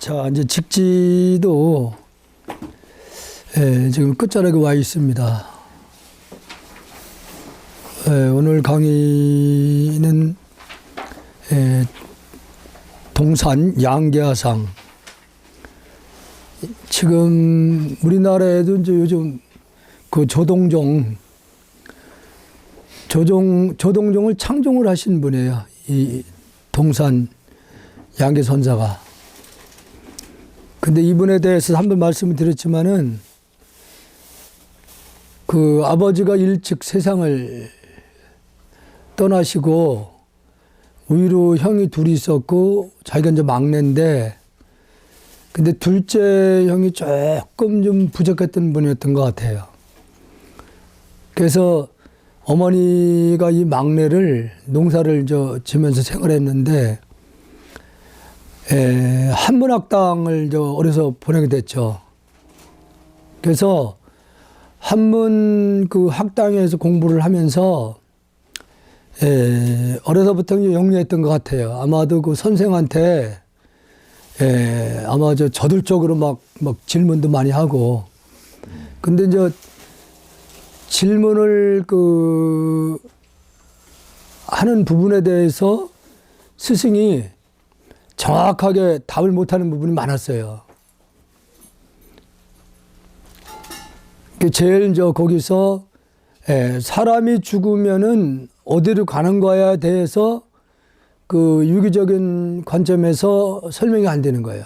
자, 이제 직지도 지금 끝자락에 와 있습니다. 오늘 강의는 동산 양계하상. 지금 우리나라에도 이제 요즘 그 조동종을 창종을 하신 분이에요. 이 동산 양계선사가. 근데 이분에 대해서 한번 말씀을 드렸지만은 그 아버지가 일찍 세상을 떠나시고 위로 형이 둘이 있었고 자기가 이제 막내인데 근데 둘째 형이 조금 좀 부족했던 분이었던 것 같아요. 그래서 어머니가 이 막내를 농사를 지면서 생활했는데 한문학당을 어려서 보내게 됐죠. 그래서 한문 그 학당에서 공부를 하면서 어려서부터 영리했던 것 같아요. 아마도 그 선생한테 아마 저돌적으로 막 질문도 많이 하고. 근데 이제 질문을 하는 부분에 대해서 스승이 정확하게 답을 못하는 부분이 많았어요. 제일 거기서 사람이 죽으면은 어디로 가는 거에 대해서 그 유기적인 관점에서 설명이 안 되는 거예요.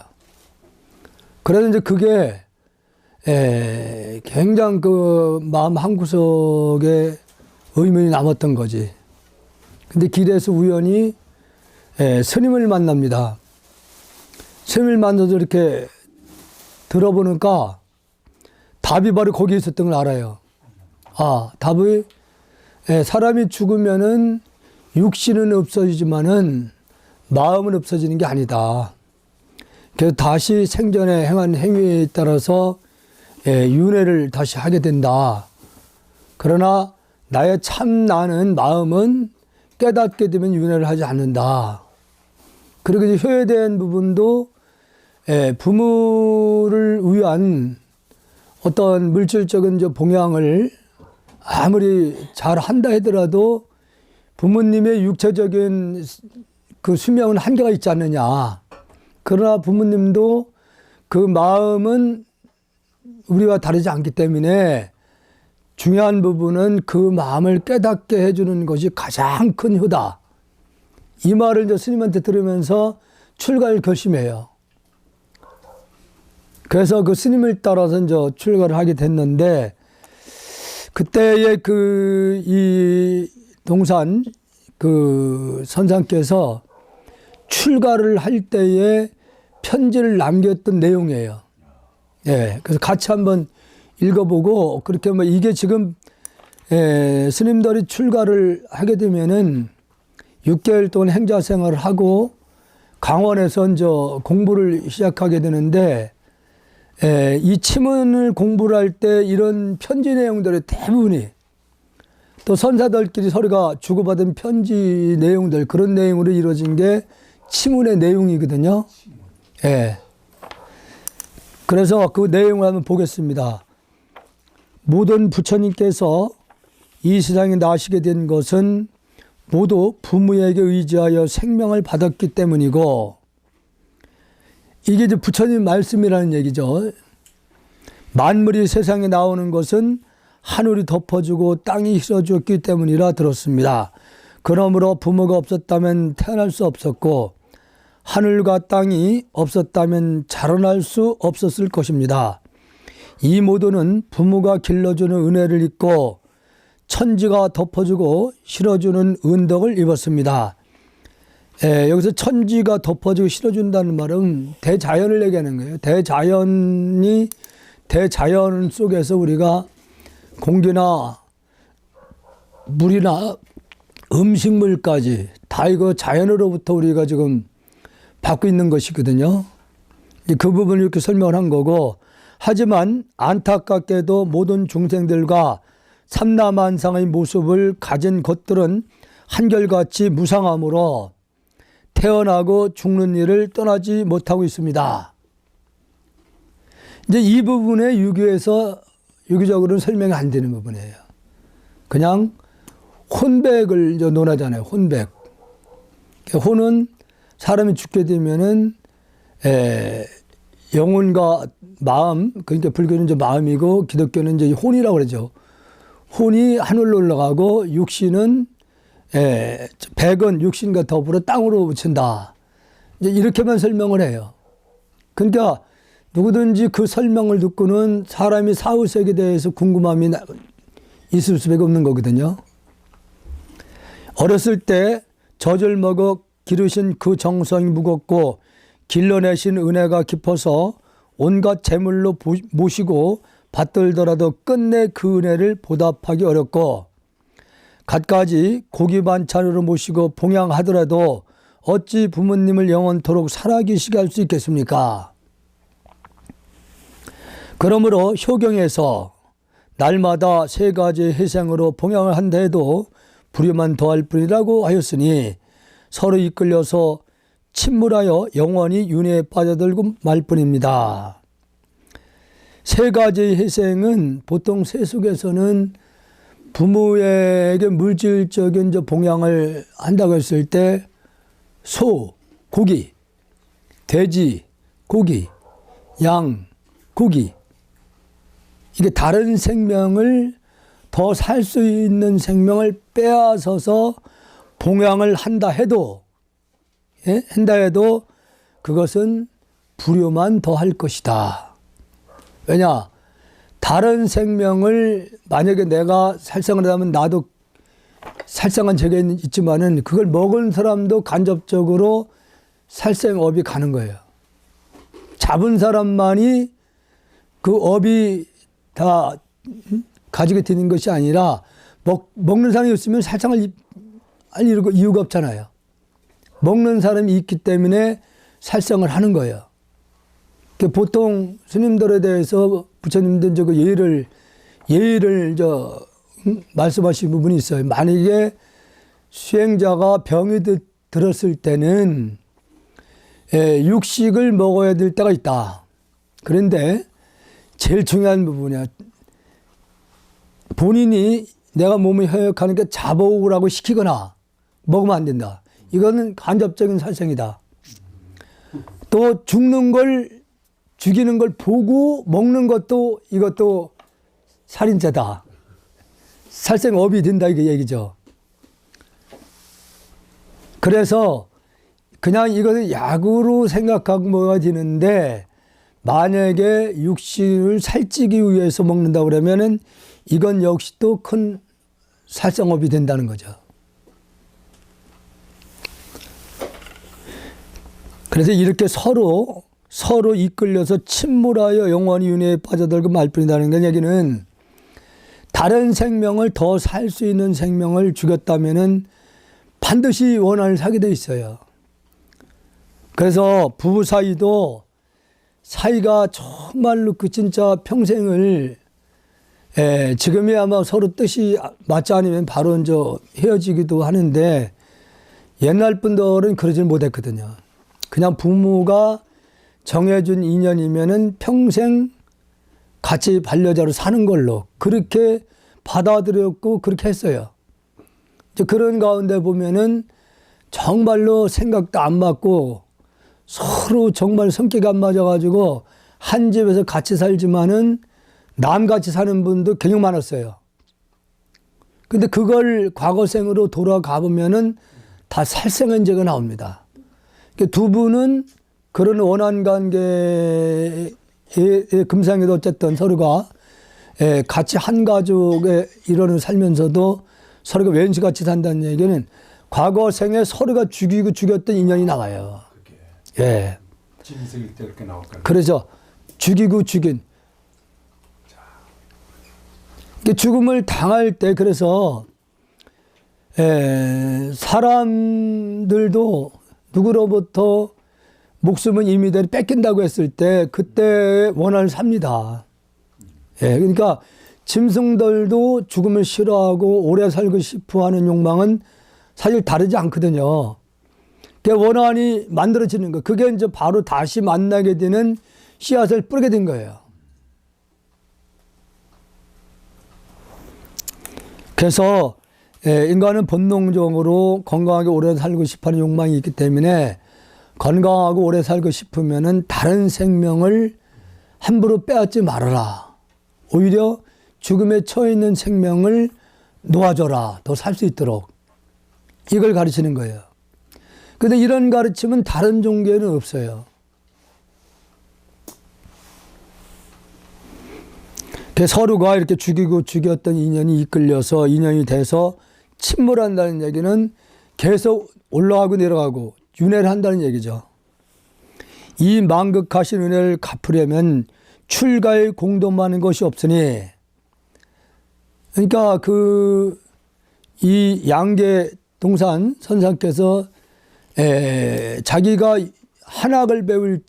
그래서 이제 그게 굉장히 그 마음 한구석에 의문이 남았던 거지. 근데 길에서 우연히 스님을 만납니다. 스님을 만나서 이렇게 들어보니까 답이 바로 거기에 있었던 걸 알아요. 아, 답이 사람이 죽으면은 육신은 없어지지만은 마음은 없어지는 게 아니다. 그래서 다시 생전에 행한 행위에 따라서 윤회를 다시 하게 된다. 그러나 나의 참 나는 마음은 깨닫게 되면 윤회를 하지 않는다. 그리고 이제 효에 부분도 부모를 위한 어떤 물질적인 봉양을 아무리 잘 한다 하더라도 부모님의 육체적인 그 수명은 한계가 있지 않느냐. 그러나 부모님도 그 마음은 우리와 다르지 않기 때문에 중요한 부분은 그 마음을 깨닫게 해주는 것이 가장 큰 효다. 이 말을 이제 스님한테 들으면서 출가를 결심해요. 그래서 그 스님을 따라서 이제 출가를 하게 됐는데, 그때의 이 동산 그 선상께서 출가를 할 때에 편지를 남겼던 내용이에요. 그래서 같이 한번 읽어보고, 그렇게 이게 지금 스님들이 출가를 하게 되면은 6개월 동안 행자 생활을 하고 강원에서 이제 공부를 시작하게 되는데, 이 치문을 공부를 할 때 이런 편지 내용들의 대부분이 또 선사들끼리 서로가 주고받은 편지 내용들, 그런 내용으로 이루어진 게 치문의 내용이거든요. 그래서 그 내용을 한번 보겠습니다. 모든 부처님께서 이 세상에 나시게 된 것은 모두 부모에게 의지하여 생명을 받았기 때문이고, 이게 이제 부처님 말씀이라는 얘기죠. 만물이 세상에 나오는 것은 하늘이 덮어주고 땅이 실어주었기 때문이라 들었습니다. 그러므로 부모가 없었다면 태어날 수 없었고 하늘과 땅이 없었다면 자라날 수 없었을 것입니다. 이 모두는 부모가 길러주는 은혜를 입고 천지가 덮어주고 실어주는 은덕을 입었습니다. 여기서 천지가 덮어주고 실어준다는 말은 대자연을 얘기하는 거예요. 대자연 속에서 우리가 공기나 물이나 음식물까지 다 이거 자연으로부터 우리가 지금 받고 있는 것이거든요. 그 부분을 이렇게 설명을 한 거고, 하지만 안타깝게도 모든 중생들과 삼라만상의 모습을 가진 것들은 한결같이 무상함으로 태어나고 죽는 일을 떠나지 못하고 있습니다. 이제 이 부분에 유기적으로는 설명이 안 되는 부분이에요. 그냥 혼백을 이제 논하잖아요. 혼백. 혼은 사람이 죽게 되면은 영혼과 마음, 그러니까 불교는 이제 마음이고 기독교는 이제 혼이라고 그러죠. 혼이 하늘로 올라가고 육신은 백은 육신과 더불어 땅으로 묻힌다. 이제 이렇게만 설명을 해요. 그러니까 누구든지 그 설명을 듣고는 사람이 사후세계에 대해서 궁금함이 있을 수밖에 없는 거거든요. 어렸을 때 젖을 먹어 기르신 그 정성이 무겁고 길러내신 은혜가 깊어서 온갖 재물로 모시고 받들더라도 끝내 그 은혜를 보답하기 어렵고 갖가지 고기 반찬으로 모시고 봉양하더라도 어찌 부모님을 영원토록 살아계시게 할 수 있겠습니까? 그러므로 효경에서 날마다 세 가지 회생으로 봉양을 한다 해도 불효만 더할 뿐이라고 하였으니 서로 이끌려서 침몰하여 영원히 윤회에 빠져들고 말 뿐입니다. 세 가지 회생은 보통 세속에서는 부모에게 물질적인 봉양을 한다고 했을 때 소, 고기, 돼지, 고기, 양, 고기, 이게 다른 생명을 더 살 수 있는 생명을 빼앗아서 봉양을 한다 해도 그것은 불효만 더할 것이다. 왜냐? 다른 생명을 만약에 내가 살생을 하면 나도 살생한 적이 있지만은 그걸 먹은 사람도 간접적으로 살생업이 가는 거예요. 잡은 사람만이 그 업이 다 가지게 되는 것이 아니라 먹는 사람이 없으면 살생을 할 이유가 없잖아요. 먹는 사람이 있기 때문에 살생을 하는 거예요. 보통 스님들에 대해서 부처님들 예의를 말씀하신 부분이 있어요. 만약에 수행자가 병이 들었을 때는 육식을 먹어야 될 때가 있다. 그런데 제일 중요한 부분이야. 본인이 내가 몸이 허약하니까 잡아오라고 시키거나 먹으면 안 된다. 이거는 간접적인 살생이다. 또 죽이는 걸 보고 먹는 것도 이것도 살인죄다. 살생업이 된다 이게 얘기죠. 그래서 그냥 이것을 약으로 생각하고 먹어야 되는데 만약에 육신을 살찌기 위해서 먹는다 그러면은 이건 역시 또 큰 살생업이 된다는 거죠. 그래서 이렇게 서로 이끌려서 침몰하여 영원히 윤회에 빠져들고 말뿐이라는 얘기는 다른 생명을 더 살 수 있는 생명을 죽였다면은 반드시 원한을 사게 돼 있어요. 그래서 부부 사이도 사이가 정말로 진짜 평생을 지금이 아마 서로 뜻이 맞지 않으면 바로 이제 헤어지기도 하는데 옛날 분들은 그러지 못했거든요. 그냥 부모가 정해준 인연이면은 평생 같이 반려자로 사는 걸로 그렇게 받아들였고 그렇게 했어요. 이제 그런 가운데 보면은 정말로 생각도 안 맞고 서로 정말 성격이 안 맞아가지고 한 집에서 같이 살지만은 남같이 사는 분도 굉장히 많았어요. 근데 그걸 과거생으로 돌아가 보면은 다 살생은죄가 나옵니다. 두 분은 그런 원한 관계의 금상에도 어쨌든 서로가 같이 한 가족의 일원을 살면서도 서로가 왼수같이 산다는 얘기는 과거 생에 서로가 죽이고 죽였던 인연이 나와요. 예. 진생일 때 그렇게 나올까요? 그래서 죽이고 죽인. 죽음을 당할 때 그래서 사람들도 누구로부터 목숨은 임의대로 뺏긴다고 했을 때 그때 원한을 삽니다. 예, 그러니까 짐승들도 죽음을 싫어하고 오래 살고 싶어 하는 욕망은 사실 다르지 않거든요. 그 원한이 만들어지는 거. 그게 이제 바로 다시 만나게 되는 씨앗을 뿌리게 된 거예요. 그래서 인간은 본능적으로 건강하게 오래 살고 싶어하는 욕망이 있기 때문에 건강하고 오래 살고 싶으면은 다른 생명을 함부로 빼앗지 말아라. 오히려 죽음에 처해 있는 생명을 놓아줘라. 더 살 수 있도록. 이걸 가르치는 거예요. 그런데 이런 가르침은 다른 종교에는 없어요. 서로가 이렇게 죽이고 죽였던 인연이 이끌려서 인연이 돼서 침몰한다는 얘기는 계속 올라가고 내려가고 윤회를 한다는 얘기죠. 이 만극하신 은혜를 갚으려면 출가에 공동하는 것이 없으니, 그러니까 이 양계 동산 선상께서 자기가 한학을 배울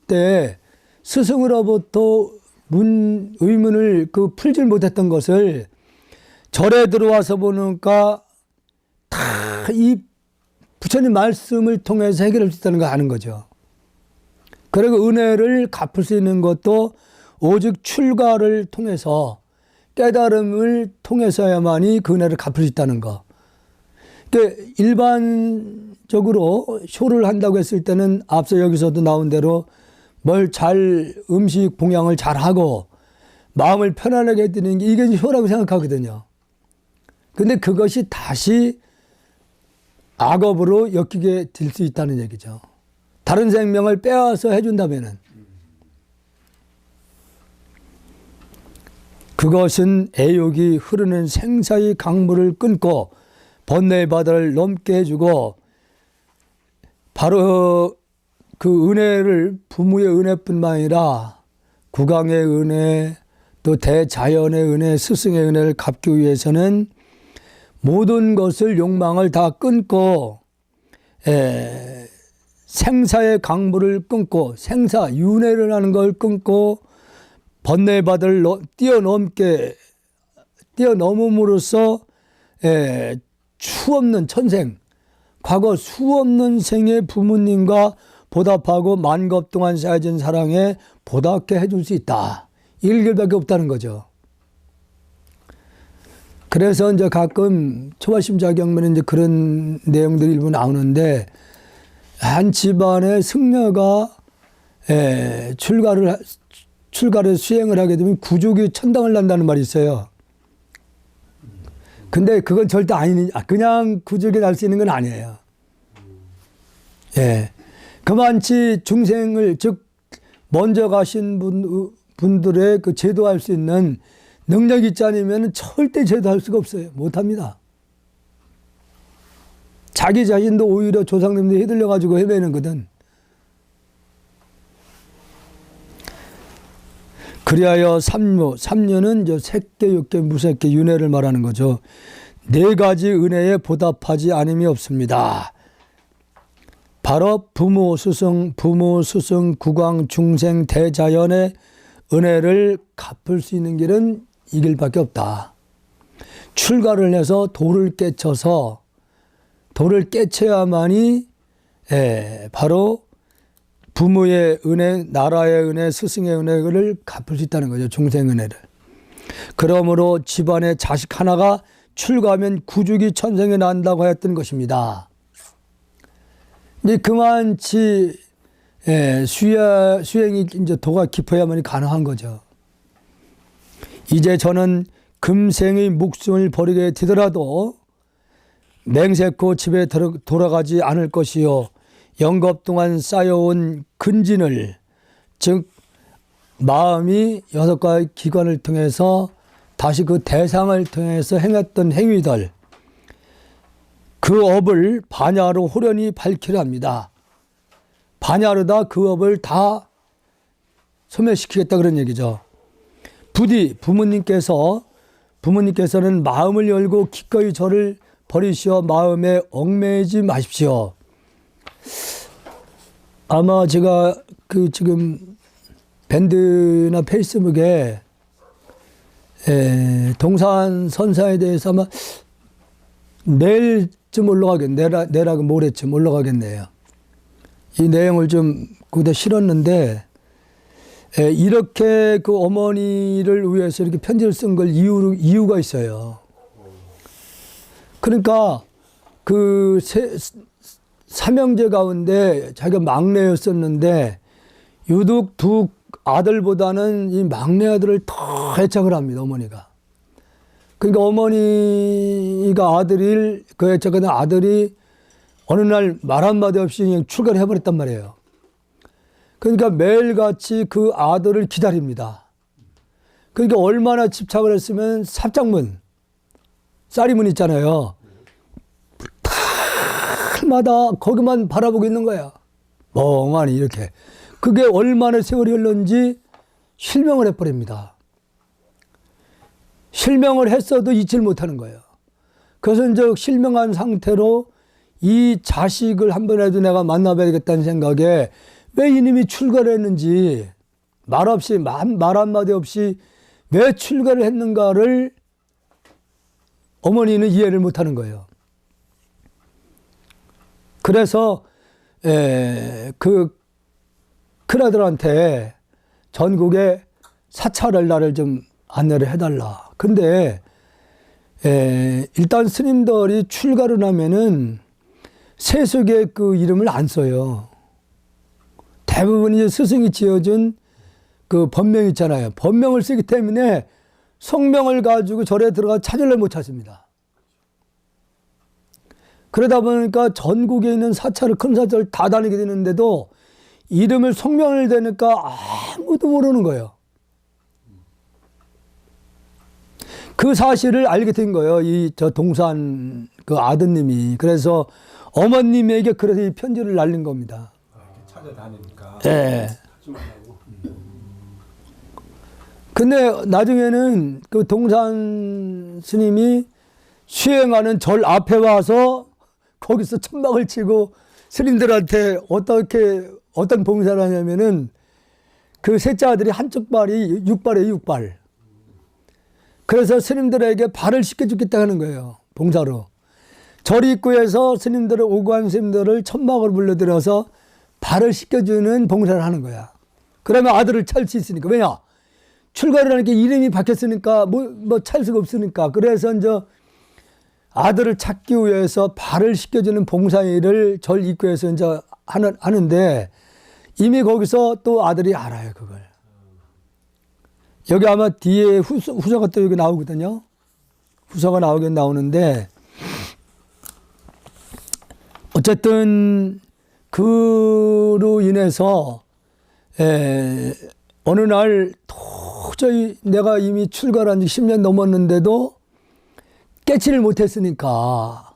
때 스승으로부터 의문을 풀질 못했던 것을 절에 들어와서 보니까 다 이 부처님 말씀을 통해서 해결할 수 있다는 걸 아는 거죠. 그리고 은혜를 갚을 수 있는 것도 오직 출가를 통해서 깨달음을 통해서야만이 그 은혜를 갚을 수 있다는 거. 그러니까 일반적으로 쇼를 한다고 했을 때는 앞서 여기서도 나온 대로 음식 봉양을 잘하고 마음을 편안하게 해드리는 게 이게 효라고 생각하거든요. 근데 그것이 다시 악업으로 엮이게 될 수 있다는 얘기죠. 다른 생명을 빼앗아 해준다면은. 그것은 애욕이 흐르는 생사의 강물을 끊고 번뇌의 바다를 넘게 해주고, 바로 그 은혜를 부모의 은혜뿐만 아니라 국왕의 은혜, 또 대자연의 은혜, 스승의 은혜를 갚기 위해서는 모든 것을 욕망을 다 끊고 생사의 강물을 끊고 생사 윤회를 하는 걸 끊고 번뇌의 바다를 뛰어넘음으로써 수없는 천생, 과거 수없는 생의 부모님과 보답하고 만겁 동안 쌓여진 사랑에 보답게 해줄 수 있다. 이 길밖에 없다는 거죠. 그래서 이제 가끔 초발심자 경면에 이제 그런 내용들이 일부 나오는데, 한 집안의 승려가 출가를 수행을 하게 되면 구족이 천당을 난다는 말이 있어요. 근데 그건 절대 그냥 구족이 날 수 있는 건 아니에요. 그만치 중생을, 즉 먼저 가신 분들의 그 제도할 수 있는 능력이 있지 않으면 절대 제도할 수가 없어요. 못합니다. 자기 자신도 오히려 조상님들이 휘둘려가지고 헤매는 거든. 그리하여 삼류는 이제 색계, 육계, 무색계, 윤회를 말하는 거죠. 네 가지 은혜에 보답하지 않음이 없습니다. 바로 부모, 스승, 국왕, 중생, 대자연의 은혜를 갚을 수 있는 길은 이 길밖에 없다. 출가를 해서 도를 깨쳐야만이 바로 부모의 은혜, 나라의 은혜, 스승의 은혜를 갚을 수 있다는 거죠. 중생 은혜를. 그러므로 집안의 자식 하나가 출가하면 구죽이 천생에 난다고 했던 것입니다. 이제 그만치 수행이 이제 도가 깊어야만이 가능한 거죠. 이제 저는 금생의 목숨을 버리게 되더라도 맹세코 집에 돌아가지 않을 것이요, 영겁 동안 쌓여온 근진을, 즉 마음이 6가지 기관을 통해서 다시 그 대상을 통해서 행했던 행위들, 그 업을 반야로 호련히 밝히려 합니다. 반야로다 그 업을 다 소멸시키겠다 그런 얘기죠. 부디 부모님께서는 마음을 열고 기꺼이 저를 버리시어 마음에 얽매이지 마십시오. 아마 제가 지금 밴드나 페이스북에 동산 선사에 대해서 아마 내일쯤 내일하고 모레쯤 올라가겠네요. 이 내용을 좀 거기다 실었는데, 이렇게 그 어머니를 위해서 이렇게 편지를 쓴 걸 이유가 있어요. 그러니까 그 삼형제 가운데 자기가 막내였었는데 유독 두 아들보다는 이 막내 아들을 더 애착을 합니다, 어머니가. 그러니까 어머니가 그 애착하는 아들이 어느 날 말 한마디 없이 그냥 출가를 해버렸단 말이에요. 그러니까 매일같이 그 아들을 기다립니다. 그러니까 얼마나 집착을 했으면 삽장문, 쌀이문 있잖아요. 달마다 거기만 바라보고 있는 거야. 멍하니 이렇게. 그게 얼마나 세월이 흘렀는지 실명을 해버립니다. 실명을 했어도 잊지를 못하는 거예요. 그래서 이제 실명한 상태로 이 자식을 한 번이라도 내가 만나봐야겠다는 생각에 왜 이놈이 출가를 했는지 말 한마디 없이 왜 출가를 했는가를 어머니는 이해를 못하는 거예요. 그래서 그 큰아들한테 전국에 사찰을 나를 좀 안내를 해달라. 근데 일단 스님들이 출가를 하면은 세속의 그 이름을 안 써요. 대부분 이제 스승이 지어준 그 법명 있잖아요. 법명을 쓰기 때문에 성명을 가지고 절에 들어가 찾으려 못 찾습니다. 그러다 보니까 전국에 있는 사찰을, 큰 사찰을 다 다니게 되는데도 이름을 성명을 대니까 아무도 모르는 거예요. 그 사실을 알게 된 거예요. 저 동산 그 아드님이. 그래서 어머님에게 그래서 이 편지를 날린 겁니다. 이렇게 찾아다니니까. 예. 근데 나중에는 그 동산 스님이 수행하는 절 앞에 와서 거기서 천막을 치고 스님들한테 어떤 봉사를 하냐면은 그 셋째 아들이 한쪽 발이 육발이에요, 육발. 그래서 스님들에게 발을 씻겨주겠다 하는 거예요, 봉사로. 절 입구에서 스님들을, 오관 스님들을 천막을 불러들여서 발을 씻겨주는 봉사를 하는 거야. 그러면 아들을 찰 수 있으니까. 왜냐? 출가를 하니까 이름이 바뀌었으니까 뭐 찰 수가 없으니까. 그래서 이제 아들을 찾기 위해서 발을 씻겨주는 봉사일을 절 입구에서 이제 하는데 이미 거기서 또 아들이 알아요, 그걸. 여기 아마 뒤에 후서가 또 여기 나오거든요. 후서가 나오는데 어쨌든 그로 인해서 어느 날 도저히 내가 이미 출가를 한 지 10년 넘었는데도 깨치를 못했으니까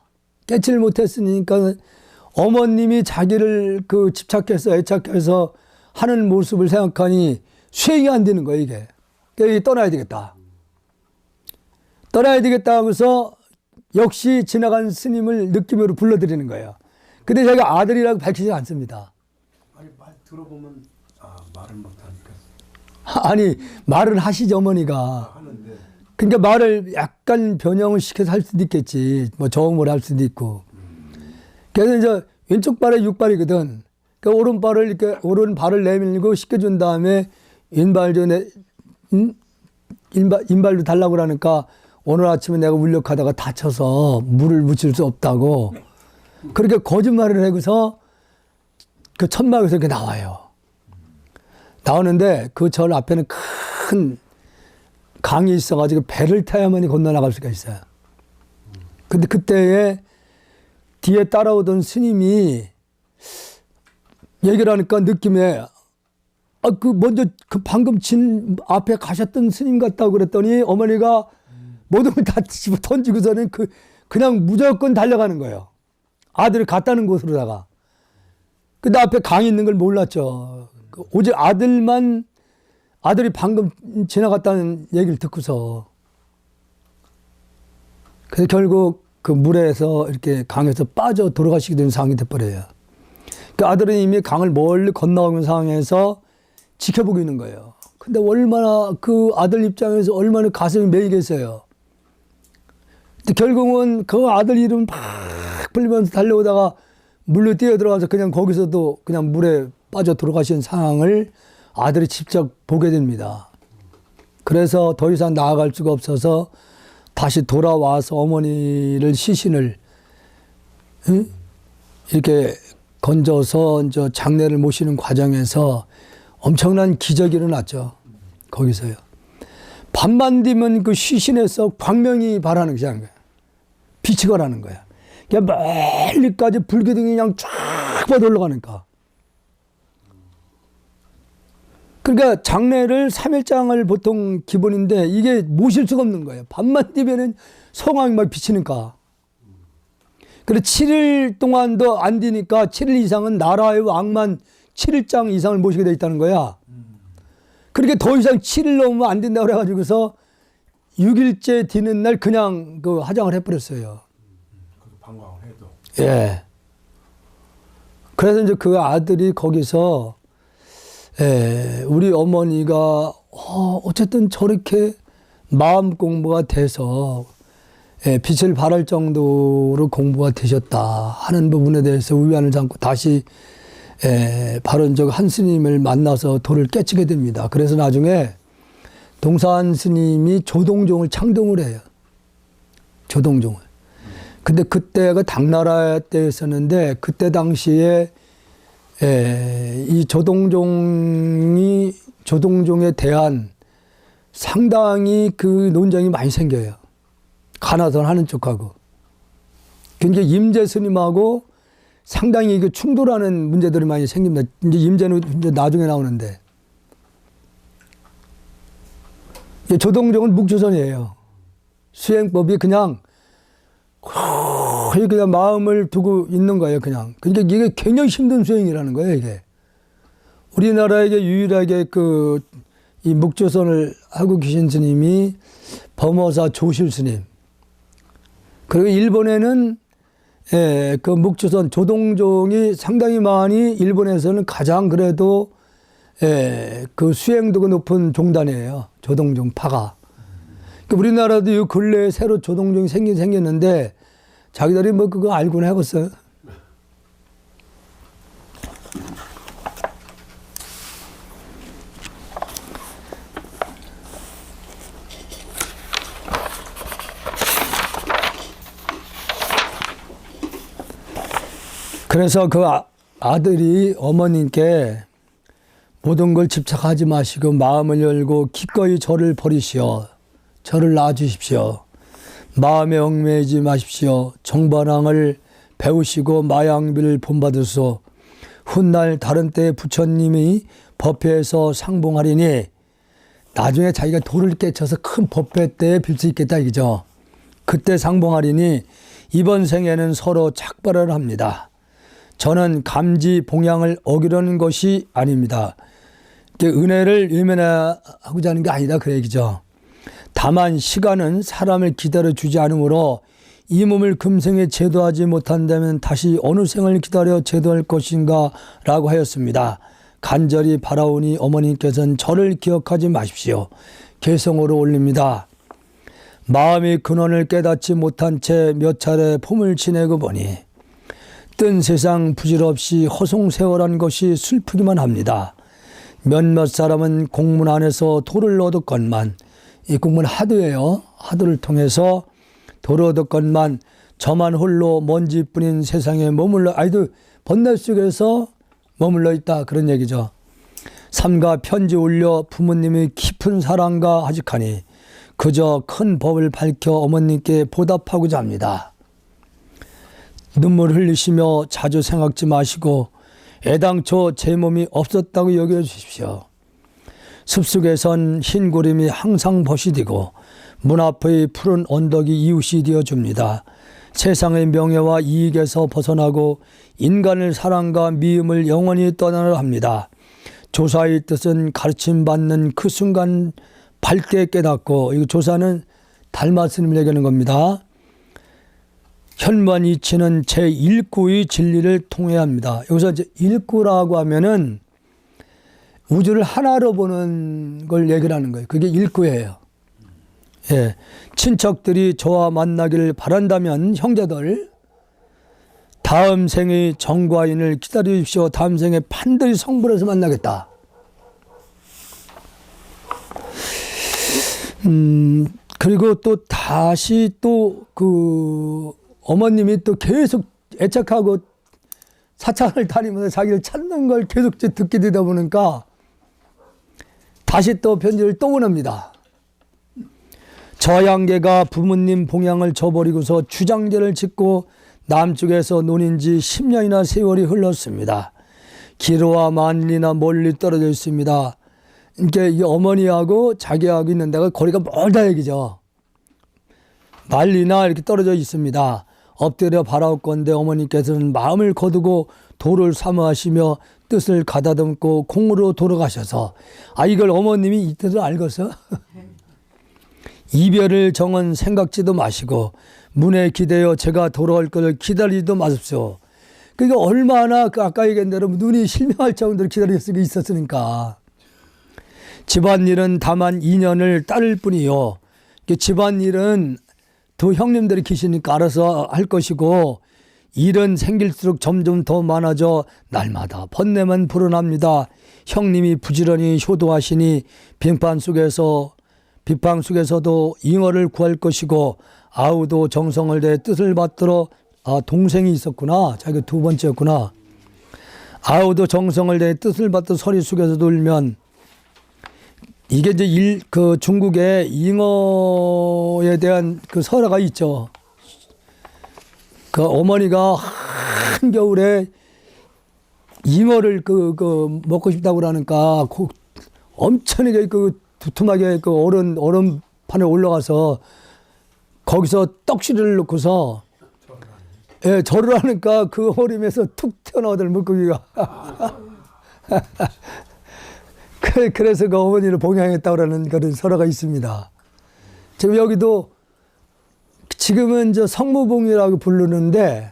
어머님이 자기를 그 집착해서 애착해서 하는 모습을 생각하니 수행이 안 되는 거예요, 이게. 그러니까 떠나야 되겠다 하고서 역시 지나간 스님을 느낌으로 불러들이는 거예요. 근데 자기가 아들이라고 밝히지 않습니다. 아니, 말 들어보면 말을 못하니까. 아니, 말은 하시죠, 어머니가. 하는데. 그러니까 말을 약간 변형을 시켜서 할 수도 있겠지. 뭐 저음을 할 수도 있고. 그래서 이제 왼쪽 발에 육발이거든. 그러니까 오른발을 내밀고 씻겨준 다음에 인발도 달라고 그러니까 오늘 아침에 내가 울력하다가 다쳐서 물을 묻힐 수 없다고 그렇게 거짓말을 하고서 그 천막에서 이렇게 나와요. 나오는데 그 절 앞에는 큰 강이 있어가지고 배를 타야만이 건너나갈 수가 있어요. 근데 그때에 뒤에 따라오던 스님이 얘기를 하니까 느낌에 먼저 방금 앞에 가셨던 스님 같다고 그랬더니 어머니가 모든 걸 다 집어 던지고서는 그냥 무조건 달려가는 거예요. 아들을 갔다는 곳으로다가. 근데 앞에 강이 있는 걸 몰랐죠. 오직 아들이 방금 지나갔다는 얘기를 듣고서. 그래서 결국 그 물에서 이렇게 강에서 빠져 돌아가시게 되는 상황이 돼버려요. 그 아들은 이미 강을 멀리 건너가는 상황에서 지켜보고 있는 거예요. 근데 얼마나 그 아들 입장에서 얼마나 가슴이 메이겠어요. 근데 결국은 그 아들 이름 막 불리면서 달려오다가 물로 뛰어들어가서 그냥 거기서도 그냥 물에 빠져 돌아가신 상황을 아들이 직접 보게 됩니다. 그래서 더 이상 나아갈 수가 없어서 다시 돌아와서 어머니를 시신을 응? 이렇게 건져서 이제 장례를 모시는 과정에서 엄청난 기적이 일어났죠. 거기서요. 밤만 되면 그 시신에서 광명이 발하는 거야. 빛이 거라는 거야. 그냥 멀리까지 불기둥이 그냥 쫙 뻗어 올라가니까. 그러니까 장례를 3일장을 보통 기본인데 이게 모실 수가 없는 거예요. 밤만 되면은 성황이 막 비치니까. 그래 7일 동안도 안 되니까 7일 이상은 나라의 왕만 7일장 이상을 모시게 돼 있다는 거야. 그렇게 더 이상 7일 넘으면 안 된다고 그래가지고서 6일째 되는 날 그냥 그 화장을 해버렸어요. 방광을 해도. 예. 그래서 이제 그 아들이 거기서 우리 어머니가 어쨌든 저렇게 마음 공부가 돼서 빛을 발할 정도로 공부가 되셨다 하는 부분에 대해서 위안을 삼고 다시 바로 이제 한 스님을 만나서 도를 깨치게 됩니다. 그래서 나중에 동산 스님이 조동종을 창동을 해요. 조동종을. 근데 그때가 당나라 때였었는데 그때 당시에 이 조동종에 대한 상당히 그 논쟁이 많이 생겨요. 가나선 하는 쪽하고. 그러니까 임재 스님하고 상당히 그 충돌하는 문제들이 많이 생깁니다. 이제 임재는 이제 나중에 나오는데. 조동종은 묵조선이에요. 수행법이 그냥 마음을 두고 있는 거예요, 그냥. 그러니까 이게 굉장히 힘든 수행이라는 거예요, 이게. 우리나라에게 유일하게 이 묵조선을 하고 계신 스님이 범어사 조실 스님. 그리고 일본에는 그 묵조선 조동종이 상당히 많이 일본에서는 가장 그래도 그 수행도가 높은 종단이에요. 조동종 파가. 그러니까 우리나라도 이 근래에 새로 조동종이 생겼는데 자기들이 뭐 그거 알고는 해봤어요. 그래서 그 아들이 어머님께 모든 걸 집착하지 마시고 마음을 열고 기꺼이 저를 버리시오. 저를 낳아주십시오. 마음에 얽매이지 마십시오. 정반항을 배우시고 마양비를 본받으소. 훗날 다른 때에 부처님이 법회에서 상봉하리니 나중에 자기가 도를 깨쳐서 큰 법회 때에 빌 수 있겠다 이거죠. 그때 상봉하리니 이번 생에는 서로 착발을 합니다. 저는 감지 봉양을 어기려는 것이 아닙니다. 은혜를 외면하고자 하는 게 아니다 그 얘기죠. 다만 시간은 사람을 기다려주지 않으므로 이 몸을 금생에 제도하지 못한다면 다시 어느 생을 기다려 제도할 것인가 라고 하였습니다. 간절히 바라오니 어머님께서는 저를 기억하지 마십시오. 개성으로 올립니다. 마음의 근원을 깨닫지 못한 채 몇 차례 폼을 지내고 보니 뜬 세상 부질없이 허송세월한 것이 슬프기만 합니다. 몇몇 사람은 공문 안에서 도를 얻었건만 이 공문 하도예요. 하도를 통해서 도를 얻었건만 저만 홀로 먼지뿐인 세상에 머물러 아이도 번뇌 속에서 머물러 있다 그런 얘기죠. 삼가 편지 올려 부모님의 깊은 사랑과 하직하니 그저 큰 법을 밝혀 어머님께 보답하고자 합니다. 눈물 흘리시며 자주 생각지 마시고 애당초 제 몸이 없었다고 여겨주십시오. 숲속에선 흰 구름이 항상 벗이되고 문 앞의 푸른 언덕이 이웃이 되어줍니다. 세상의 명예와 이익에서 벗어나고 인간을 사랑과 미움을 영원히 떠나려 합니다. 조사의 뜻은 가르침받는 그 순간 밝게 깨닫고, 이 조사는 달마 스님을 얘기하는 겁니다. 현만이치는 제1구의 진리를 통해야 합니다. 여기서 이제 1구라고 하면은 우주를 하나로 보는 걸 얘기를 하는 거예요. 그게 1구예요. 예. 친척들이 저와 만나기를 바란다면 형제들, 다음 생의 정과인을 기다려 주십시오. 다음 생에 반드시 성불해서 그 그리고 또 다시 또 그 어머님이 또 계속 애착하고 사창을 다니면서 자기를 찾는 걸 계속 듣게 되다 보니까 다시 또 편지를 또 보냅니다. 저양계가 부모님 봉양을 저버리고서 주장제를 짓고 남쪽에서 논인 지 10년이나 세월이 흘렀습니다. 기로와 만리나 멀리 떨어져 있습니다. 그러니까 이 어머니하고 자기하고 있는 데가 거리가 멀다 얘기죠. 만리나 이렇게 떨어져 있습니다. 엎드려 바라옵건대 어머니께서는 마음을 거두고 도를 사모하시며 뜻을 가다듬고 공으로 돌아가셔서 이걸 어머님이 이 뜻을 알고서 이별을 정은 생각지도 마시고 문에 기대어 제가 돌아올 것을 기다리지도 마십시오. 그러니까 얼마나 아까 얘기한 대로 눈이 실명할 정도로 기다릴 수 있었으니까. 집안일은 다만 2년을 따를 뿐이요. 집안일은 두 형님들이 계시니까 알아서 할 것이고 일은 생길수록 점점 더 많아져 날마다 번뇌만 불어납니다. 형님이 부지런히 효도하시니 빙판 속에서도 잉어를 구할 것이고 아우도 정성을 다해 뜻을 받들어 동생이 있었구나. 자기가 두 번째였구나. 아우도 정성을 다해 뜻을 받들어 서리 속에서도 울면 이게 이제 그 중국의 잉어에 대한 그 설화가 있죠. 그 어머니가 한겨울에 잉어를 먹고 싶다고 그러니까 엄청나게 두툼하게 얼음판에 올라가서 거기서 떡실을 넣고서 절을 하니까 그 얼음에서 툭 튀어나오더니 물고기가. 그래서 그 어머니를 봉양했다고 그런 설화가 있습니다. 지금 여기도 지금은 성무봉이라고 부르는데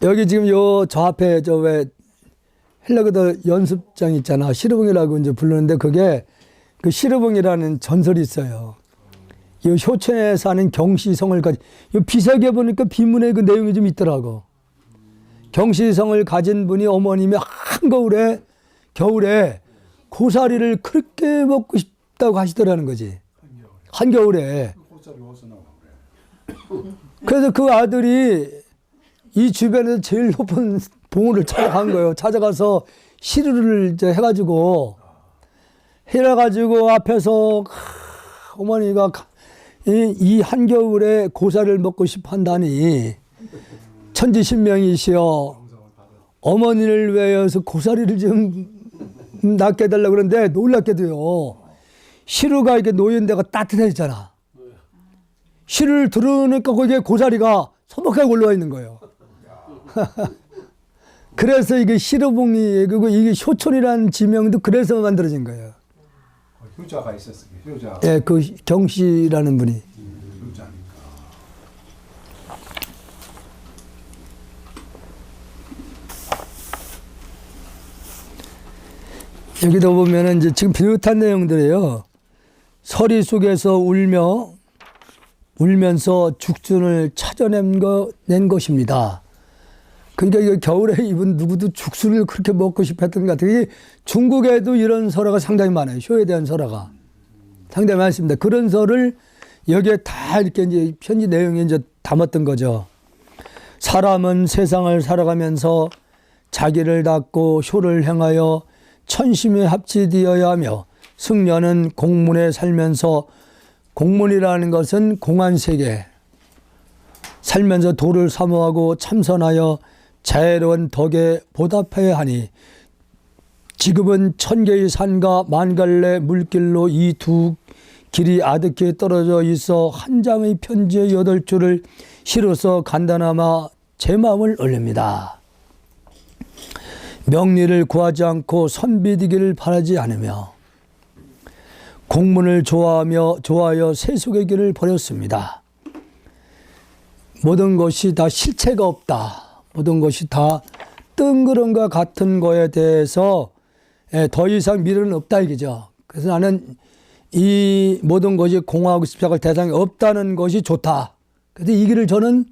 여기 지금 저 앞에 왜 헬라거드 연습장 있잖아. 시르봉이라고 이제 부르는데 그게 그 시르봉이라는 전설이 있어요. 이 효천에 사는 경시성을 가진, 비석에 보니까 비문에 그 내용이 좀 있더라고. 경시성을 가진 분이 어머님이 겨울에 고사리를 그렇게 먹고 싶다고 하시더라는 거지. 한겨울에. 그래서 그 아들이 이 주변에서 제일 높은 봉우를 찾아간 거예요. 찾아가서 시루를 해가지고 앞에서 어머니가 이 한겨울에 고사리를 먹고 싶어 한다니 천지신명이시여 어머니를 위해서 고사리를 좀 낳게 해달라고 그러는데 놀랍게도요. 시루가 이렇게 놓인 데가 따뜻해지잖아. 시루를 들으니까 거기에 고사리가 소복하게 올라와 있는 거예요. 그래서 이게 시루봉이, 그리고 이게 효촌이라는 지명도 그래서 만들어진 거예요. 효자가 있었어요. 효자. 예, 그 경씨라는 분이. 효자니까. 여기도 보면은 이제 지금 비슷한 내용들이에요. 서리 속에서 울면서 죽순을 찾아낸 것입니다. 그러니까 이거 겨울에 이분 누구도 죽순을 그렇게 먹고 싶어 했던 것 같아요. 중국에도 이런 설화가 상당히 많아요. 효에 대한 설화가. 상당히 많습니다. 그런 설을 여기에 다 이렇게 이제 편지 내용에 이제 담았던 거죠. 사람은 세상을 살아가면서 자기를 닦고 효를 행하여 천심에 합치되어야 하며 승려는 공문에 살면서 공문이라는 것은 공안세계 살면서 도를 사모하고 참선하여 자애로운 덕에 보답해야 하니 지금은 천개의 산과 만갈래 물길로 이 두 길이 아득히 떨어져 있어 한 장의 편지의 8줄을 실어서 간단하마 제 마음을 올립니다. 명리를 구하지 않고 선비되기를 바라지 않으며 공문을 좋아하여 세속의 길을 버렸습니다. 모든 것이 다 실체가 없다. 모든 것이 다 뜬구름과 같은 거에 대해서 더 이상 미련은 없다 이거죠. 그래서 나는 이 모든 것이 공허하고 집착할 대상이 없다는 것이 좋다. 그래서 이 길을 저는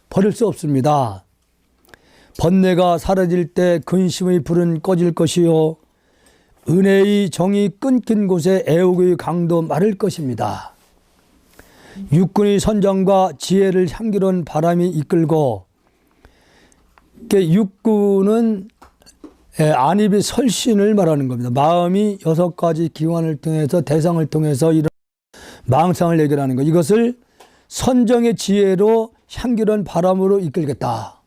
버릴 수 없습니다. 번뇌가 사라질 때 근심의 불은 꺼질 것이요 은혜의 정이 끊긴 곳에 애욕의 강도 마를 것입니다. 육군의 선정과 지혜를 향기로운 바람이 이끌고, 육군은 안입이 설신을 말하는 겁니다. 마음이 6가지 기관을 통해서 대상을 통해서 이런 망상을 해결하는 것. 이것을 선정의 지혜로 향기로운 바람으로 이끌겠다.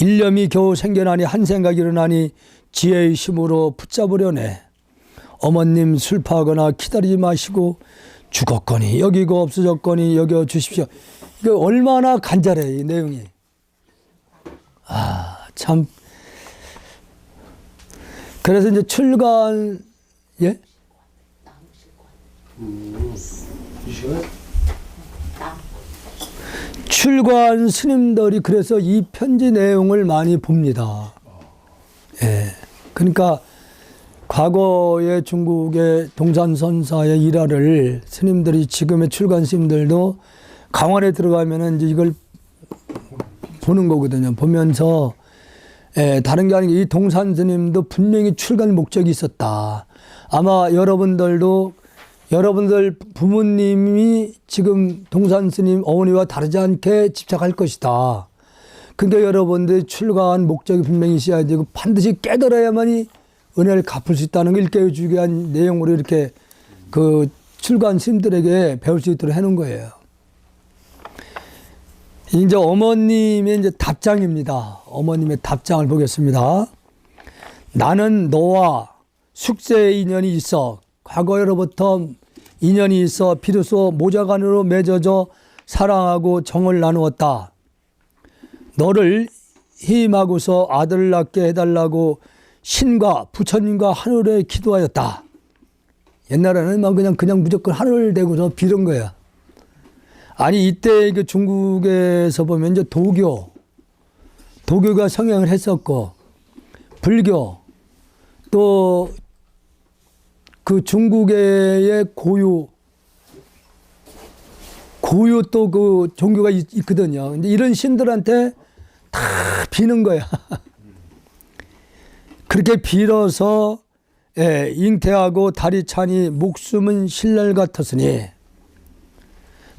일념이 겨우 생겨나니 한 생각이 일어나니 지혜의 힘으로 붙잡으려네. 어머님 슬퍼하거나 기다리지 마시고 죽었거니 여기고 없어졌거니 여겨 주십시오. 이거 얼마나 간절해, 이 내용이. 참. 그래서 이제 출간, 예? 이 시간 출관 스님들이 그래서 이 편지 내용을 많이 봅니다. 예. 그러니까 과거의 중국의 동산선사의 일화를 스님들이, 지금의 출간 스님들도 강원에 들어가면은 이제 이걸 보는 거거든요. 보면서, 다른 게 아니고 이 동산 스님도 분명히 출간 목적이 있었다. 아마 여러분들 부모님이 지금 동산 스님 어머니와 다르지 않게 집착할 것이다. 근데 여러분들이 출가한 목적이 분명히 있어야 되고 반드시 깨달아야만이 은혜를 갚을 수 있다는 걸 일깨워주기 위한 내용으로 이렇게 그 출가한 스님들에게 배울 수 있도록 해놓은 거예요. 이제 어머님의 이제 답장입니다. 어머님의 답장을 보겠습니다. 나는 너와 숙세의 인연이 있어. 과거로부터 인연이 있어 비로소 모자간으로 맺어져 사랑하고 정을 나누었다. 너를 희임하고서 아들을 낳게 해달라고 신과 부처님과 하늘에 기도하였다. 옛날에는 막 그냥 무조건 하늘을 대고서 빌은 거야. 아니, 이때 그 중국에서 보면 이제 도교가 성행을 했었고, 불교, 또 그 중국의 고유 또 그 종교가 있거든요. 근데 이런 신들한테 다 비는 거야. 그렇게 빌어서 잉태하고 다리 차니 목숨은 신랄 같았으니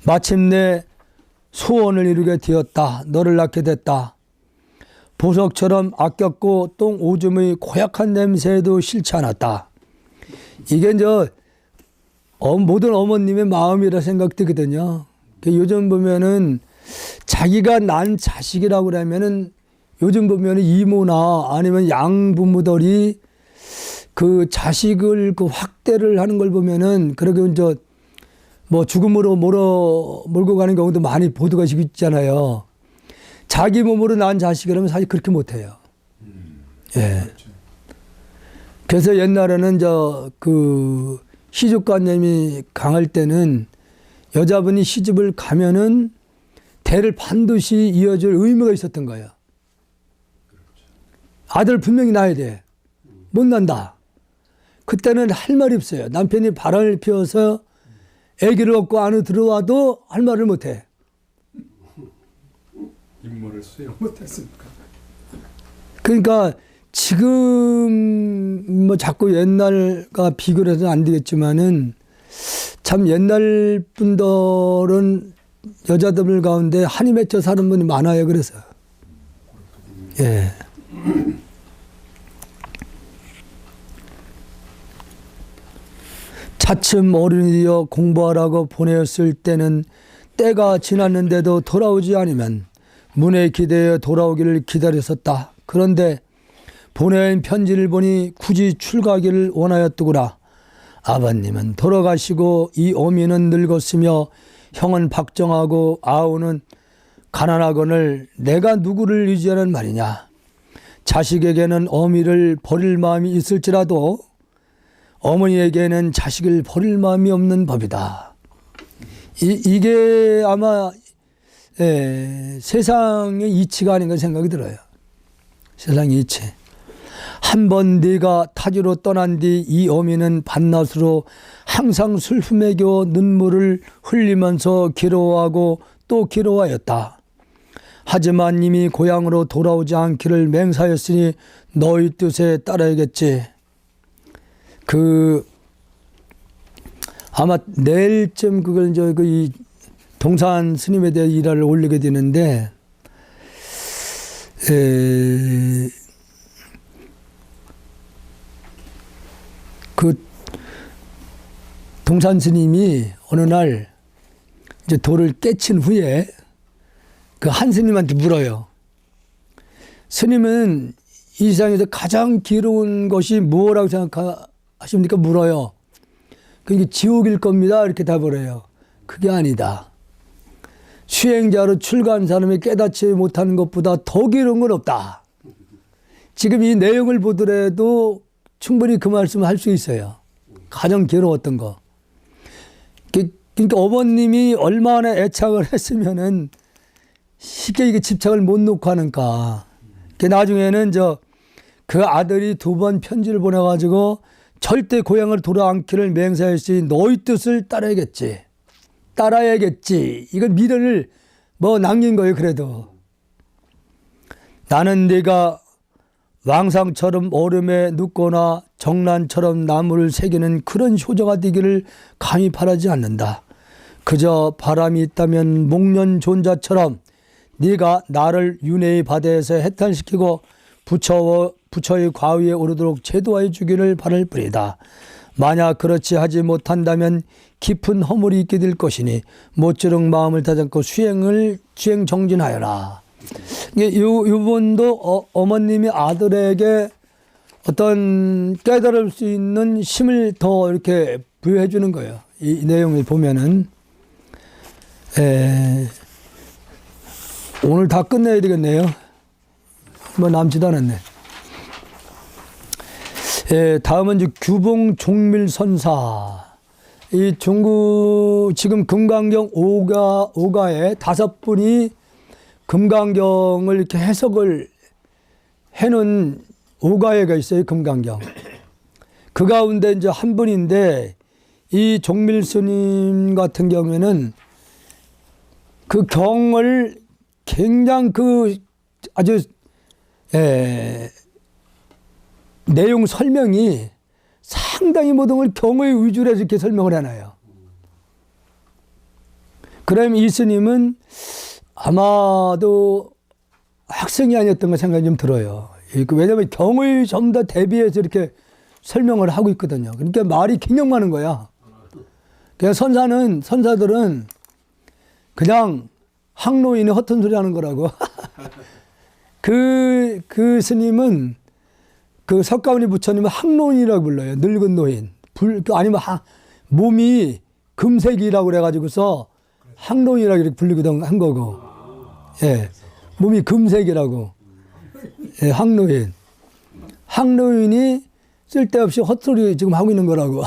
마침내 소원을 이루게 되었다. 너를 낳게 됐다. 보석처럼 아꼈고 똥 오줌의 고약한 냄새도 싫지 않았다. 이게 이제 모든 어머님의 마음이라 생각되거든요. 요즘 보면은 자기가 난 자식이라고 그러면은 요즘 보면은 이모나 아니면 양부모들이 그 자식을 그 확대를 하는 걸 보면은 그렇게 이제 뭐 죽음으로 몰고 가는 경우도 많이 보도가 있잖아요. 자기 몸으로 난 자식이라면 사실 그렇게 못해요. 예. 그래서 옛날에는 그 시집관념이 강할 때는 여자분이 시집을 가면은 대를 반드시 이어줄 의무가 있었던 거예요. 아들 분명히 낳아야 돼. 못 난다. 그때는 할 말이 없어요. 남편이 바람을 피워서 아기를 얻고 안으로 들어와도 할 말을 못해. 임무를 수행 못했습니까? 그러니까 지금 뭐 자꾸 옛날과 비교를 해서는 안 되겠지만은 참 옛날 분들은 여자들 가운데 한이 맺혀 사는 분이 많아요. 그래서 예. 차츰 어른이 되어 공부하라고 보내었을 때는 때가 지났는데도 돌아오지 않으면 문에 기대어 돌아오기를 기다렸었다. 그런데 보낸 편지를 보니 굳이 출가하기를 원하였더구나. 아버님은 돌아가시고 이 어미는 늙었으며 형은 박정하고 아우는 가난하거늘 내가 누구를 유지하는 말이냐. 자식에게는 어미를 버릴 마음이 있을지라도 어머니에게는 자식을 버릴 마음이 없는 법이다. 이게 아마 세상의 이치가 아닌가 생각이 들어요. 세상의 이치. 한 번 네가 타지로 떠난 뒤 이 어미는 밤낮으로 항상 슬픔에 겨워 눈물을 흘리면서 괴로워하고 또 괴로워하였다. 하지만 이미 고향으로 돌아오지 않기를 맹세하였으니 너희 뜻에 따라야겠지. 아마 내일쯤 그걸 이제 이 동산 스님에 대한 일화를 올리게 되는데, 그 동산 스님이 어느 날 이제 돌을 깨친 후에 그 한 스님한테 물어요. 스님은 이 세상에서 가장 기로운 것이 무엇이라고 생각하십니까? 물어요. 그게 지옥일 겁니다. 이렇게 답을 해요. 그게 아니다. 수행자로 출가한 사람이 깨닫지 못하는 것보다 더 기로운 건 없다. 지금 이 내용을 보더라도 충분히 그 말씀을 할 수 있어요. 가장 괴로웠던 거. 그러니까 어머님이 얼마나 애착을 했으면은 쉽게 이게 집착을 못 놓고 하는가. 나중에는 그 아들이 2번 편지를 보내가지고 절대 고향을 돌아앉기를 맹세했으니 너희 뜻을 따라야겠지. 이건 미련을 남긴 거예요. 그래도 나는 네가 왕상처럼 얼음에 눕거나 정란처럼 나무를 새기는 그런 효자가 되기를 감히 바라지 않는다. 그저 바람이 있다면 목련 존자처럼 네가 나를 윤회의 바다에서 해탈시키고 부처의 과위에 오르도록 제도하여 주기를 바랄 뿐이다. 만약 그렇지 하지 못한다면 깊은 허물이 있게 될 것이니 모쪼록 마음을 다잡고 수행 정진하여라. 이분도 어머님이 아들에게 어떤 깨달을 수 있는 힘을 더 이렇게 부여해 주는 거예요. 이 내용을 보면은 오늘 다 끝내야 되겠네요. 남지도 않았네. 다음은 이제 규봉 종밀선사. 이 중국 지금 금강경 5가에 5분이 금강경을 이렇게 해석을 해놓은 5가회가 있어요. 금강경. 그 가운데 이제 한 분인데 이 종밀 스님 같은 경우에는 그 경을 굉장히 아주 내용 설명이 상당히 모든 걸 경의 위주로 해서 이렇게 설명을 해놔요. 그럼 이 스님은 아마도 학생이 아니었던 거 생각이 좀 들어요. 왜냐하면 경을 전부 다 대비해서 이렇게 설명을 하고 있거든요. 그러니까 말이 굉장히 많은 거야. 그냥 선사들은 그냥 항노인이 허튼 소리 하는 거라고. 그 스님은 그 석가모니 부처님은 항노인이라고 불러요. 늙은 노인. 아니면 몸이 금색이라고 그래가지고서 항노인이라고 이렇게 불리기도 한 거고. 예. 몸이 금색이라고. 예, 항노인. 항노인이 쓸데없이 헛소리 지금 하고 있는 거라고.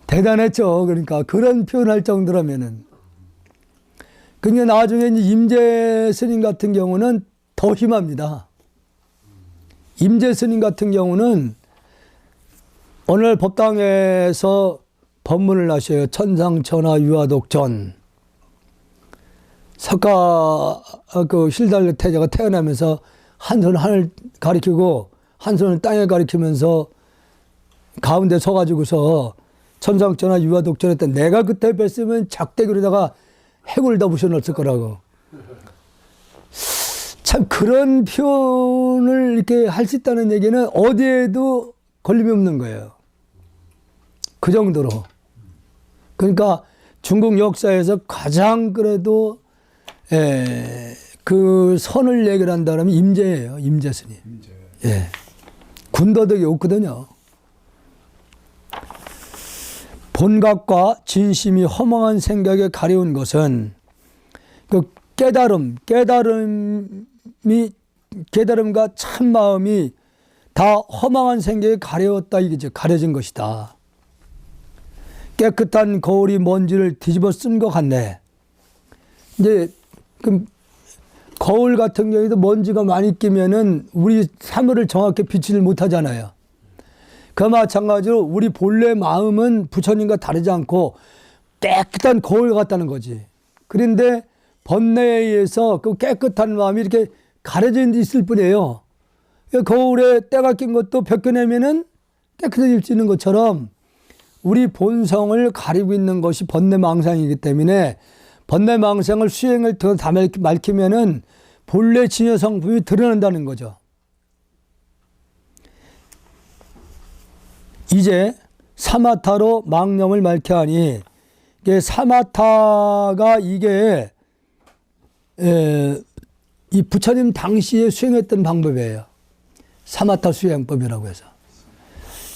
대단했죠. 그러니까 그런 표현할 정도라면은. 근데 나중에 이제 임재 스님 같은 경우는 더 심합니다. 임재 스님 같은 경우는 어느 날 법당에서 법문을 하셔요. 천상천하 유화독전. 석가 힐달려 태자가 태어나면서 한 손을 하늘 가리키고 한 손을 땅에 가리키면서 가운데 서가지고서 천상천하 유화독전 했던 내가 그때 뵀으면 작대기로다가 해골 다 부셔넣었을 거라고. 참 그런 표현을 이렇게 할 수 있다는 얘기는 어디에도 걸림이 없는 거예요. 그 정도로. 그러니까 중국 역사에서 가장 그래도 그 선을 얘기를 한다면 임재예요. 임재 스님. 예. 군더더기 없거든요. 본각과 진심이 허망한 생각에 가려운 것은 그 깨달음과 참 마음이 다 허망한 생각에 가려웠다. 이게 가려진 것이다. 깨끗한 거울이 먼지를 뒤집어 쓴 것 같네. 이제 그 거울 같은 경우에도 먼지가 많이 끼면은 우리 사물을 정확히 비치질 못하잖아요. 그 마찬가지로 우리 본래 마음은 부처님과 다르지 않고 깨끗한 거울 같다는 거지. 그런데 번뇌에 의해서 그 깨끗한 마음이 이렇게 가려져 있을 뿐이에요. 거울에 때가 낀 것도 벗겨내면은 깨끗해질 수 있는 것처럼 우리 본성을 가리고 있는 것이 번뇌망상이기 때문에 번뇌망상을 수행을 더 다 밝히면은 본래 진여 성품이 드러난다는 거죠. 이제 사마타로 망념을 맑게 하니, 이게 사마타가 이게 이 부처님 당시에 수행했던 방법이에요. 사마타 수행법이라고 해서.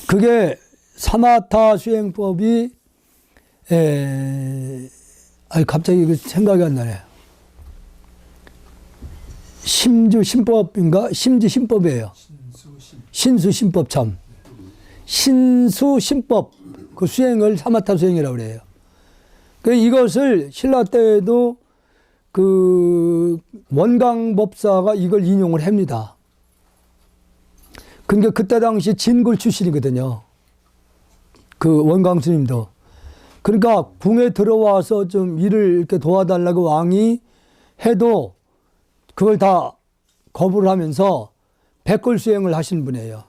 그게 사마타 수행법이 갑자기 생각이 안 나네. 심주심법인가? 심지심법이에요. 신수심법 참. 신수심법 그 수행을 사마타 수행이라고 그래요. 이것을 신라 때에도 그 원광법사가 이걸 인용을 합니다. 그러니까 그때 당시 진굴 출신이거든요. 그 원광 스님도. 그러니까 궁에 들어와서 좀 일을 이렇게 도와달라고 왕이 해도 그걸 다 거부를 하면서 백골 수행을 하신 분이에요.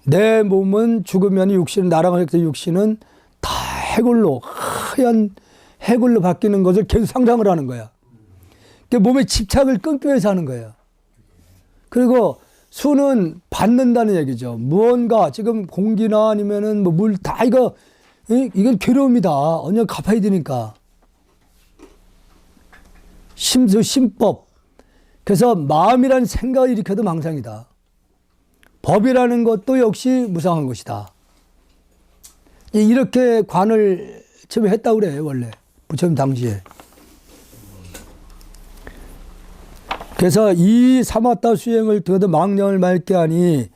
내 몸은 죽으면 육신은, 나랑 육신은 다 해골로, 하얀 해골로 바뀌는 것을 계속 상상을 하는 거야. 몸에 집착을 끊기 위해서 하는 거예요. 그리고 수는 받는다는 얘기죠. 무언가 지금 공기나 아니면은 뭐 물 다 이건 괴로움이다. 언젠가 갚아야 되니까. 심수심법. 그래서 마음이란 생각을 일으켜도 망상이다. 법이라는 것도 역시 무상한 것이다. 이렇게 관을 처음에 했다고 그래요, 원래. 부처님 당시에. 그래서 이 사마타 수행을 더도 망념을 맑게 하니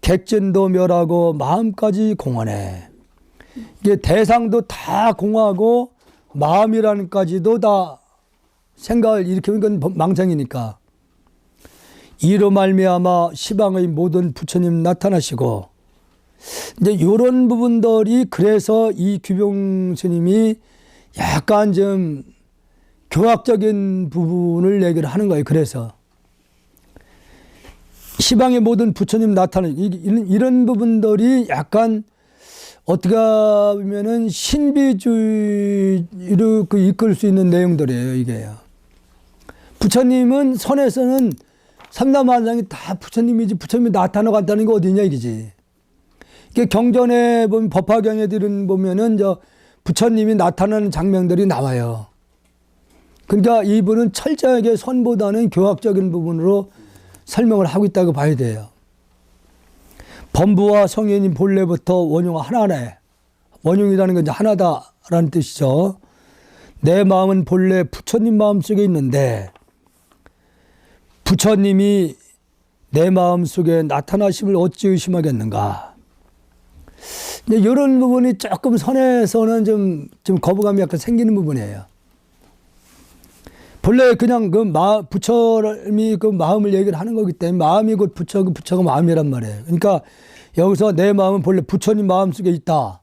객진도 멸하고 마음까지 공헌해. 이게 대상도 다 공하고 마음이라는 까지도 다 생각을 일으키는 건 망상이니까. 이로 말미암아 시방의 모든 부처님 나타나시고, 이제 이런 부분들이 그래서 이 규병 스님이 약간 좀 교학적인 부분을 얘기를 하는 거예요. 그래서 시방의 모든 부처님 나타나는 이런 부분들이 약간 어떻게 보면은 신비주의로 이끌 수 있는 내용들이에요. 이게 부처님은 선에서는 삼다만상이 다 부처님이지, 부처님이 나타나 간다는 게 어디냐 이거지. 이게 경전에 보면 법화경에들은 보면은 부처님이 나타나는 장면들이 나와요. 그러니까 이분은 철저하게 선보다는 교학적인 부분으로 설명을 하고 있다고 봐야 돼요. 범부와 성현이 본래부터 원흉 하나네. 원흉이라는 건 이제 하나다라는 뜻이죠. 내 마음은 본래 부처님 마음속에 있는데 부처님이 내 마음속에 나타나심을 어찌 의심하겠는가. 이런 부분이 조금 선에서는 좀 거부감이 약간 생기는 부분이에요. 본래 그냥 부처님이 그 마음을 얘기를 하는 거기 때문에 마음이 곧 부처, 그 부처가 마음이란 말이에요. 그러니까 여기서 내 마음은 본래 부처님 마음 속에 있다.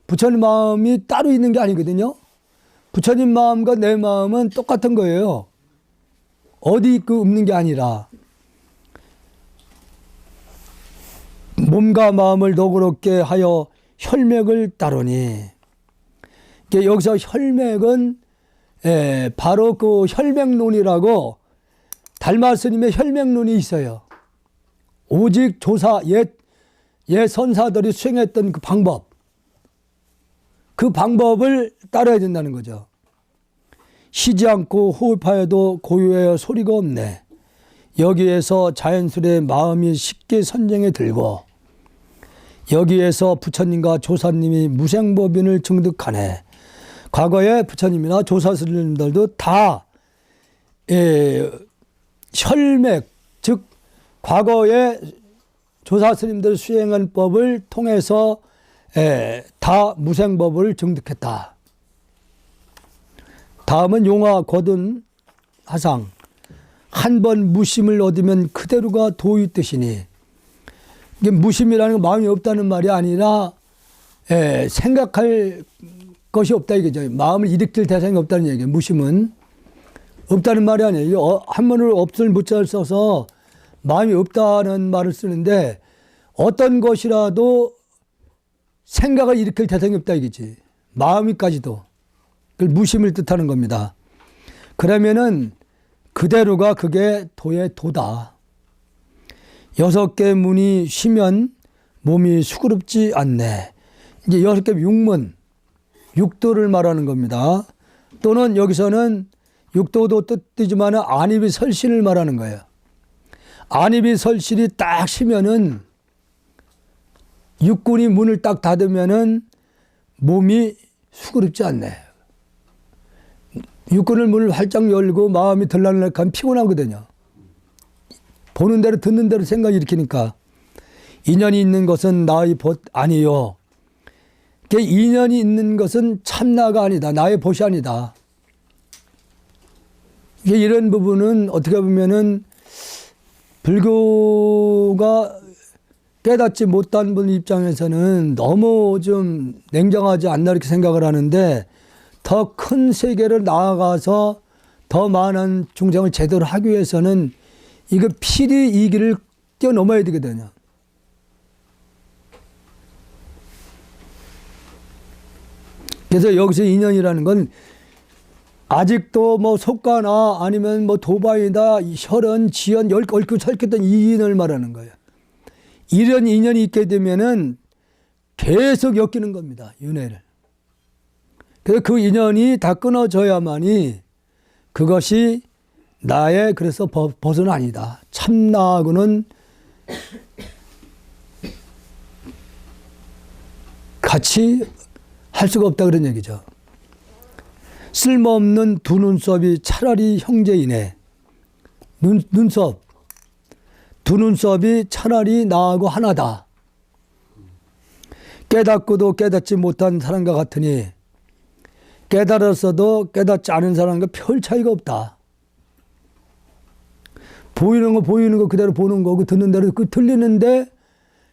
부처님 마음이 따로 있는 게 아니거든요. 부처님 마음과 내 마음은 똑같은 거예요. 어디 없는 게 아니라. 몸과 마음을 너그럽게 하여 혈맥을 따르니. 여기서 혈맥은 바로 그 혈맥론이라고 달마 스님의 혈맥론이 있어요. 오직 조사 옛 선사들이 수행했던 그 방법, 그 방법을 따라야 된다는 거죠. 쉬지 않고 호흡하여도 고요하여 소리가 없네. 여기에서 자연스레 마음이 쉽게 선정에 들고 여기에서 부처님과 조사님이 무생법인을 증득하네. 과거에 부처님이나 조사스님들도 다 혈맥, 즉 과거에 조사스님들 수행한 법을 통해서 다 무생법을 증득했다. 다음은 용화 거둔 하상. 한 번 무심을 얻으면 그대로가 도의 뜻이니. 이게 무심이라는 건 마음이 없다는 말이 아니라 생각할 것이 없다 이거죠. 마음을 일으킬 대상이 없다는 얘기예요. 무심은 없다는 말이 아니에요. 한문을 없을 무자를 써서 마음이 없다는 말을 쓰는데 어떤 것이라도 생각을 일으킬 대상이 없다 이거지. 마음이까지도. 그걸 무심을 뜻하는 겁니다. 그러면은 그대로가 그게 도의 도다. 6개 문이 쉬면 몸이 수그럽지 않네. 이제 6개 육문, 육도를 말하는 겁니다. 또는 여기서는 육도도 뜻이지만 안입이 설신을 말하는 거예요. 안입이 설신이 딱 쉬면은 육군이 문을 딱 닫으면은 몸이 수그럽지 않네. 육군을 문을 활짝 열고 마음이 들락날락하면 피곤하거든요. 보는 대로 듣는 대로 생각 일으키니까. 인연이 있는 것은 나의 벗 아니요. 인연이 있는 것은 참나가 아니다. 나의 벗이 아니다. 이런 부분은 어떻게 보면은 불교가 깨닫지 못한 분 입장에서는 너무 좀 냉정하지 않나 이렇게 생각을 하는데, 더 큰 세계를 나아가서 더 많은 중생을 제대로 하기 위해서는 이거 필히 이 길을 뛰어넘어야 되거든요. 그래서 여기서 인연이라는 건 아직도 뭐 속가나 아니면 뭐 도바이다, 혈연, 지연, 얽혀 설켰던 이 인연을 말하는 거예요. 이런 인연이 있게 되면은 계속 엮이는 겁니다. 윤회를. 그래서 그 인연이 다 끊어져야만이 그것이 나의 그래서 벗은 아니다. 참나하고는 같이 할 수가 없다 그런 얘기죠. 쓸모없는 두 눈썹이 차라리 형제이네. 눈썹. 두 눈썹이 차라리 나하고 하나다. 깨닫고도 깨닫지 못한 사람과 같으니 깨달았어도 깨닫지 않은 사람과 별 차이가 없다. 보이는 거 그대로 보는 거고 듣는 대로 그 들리는데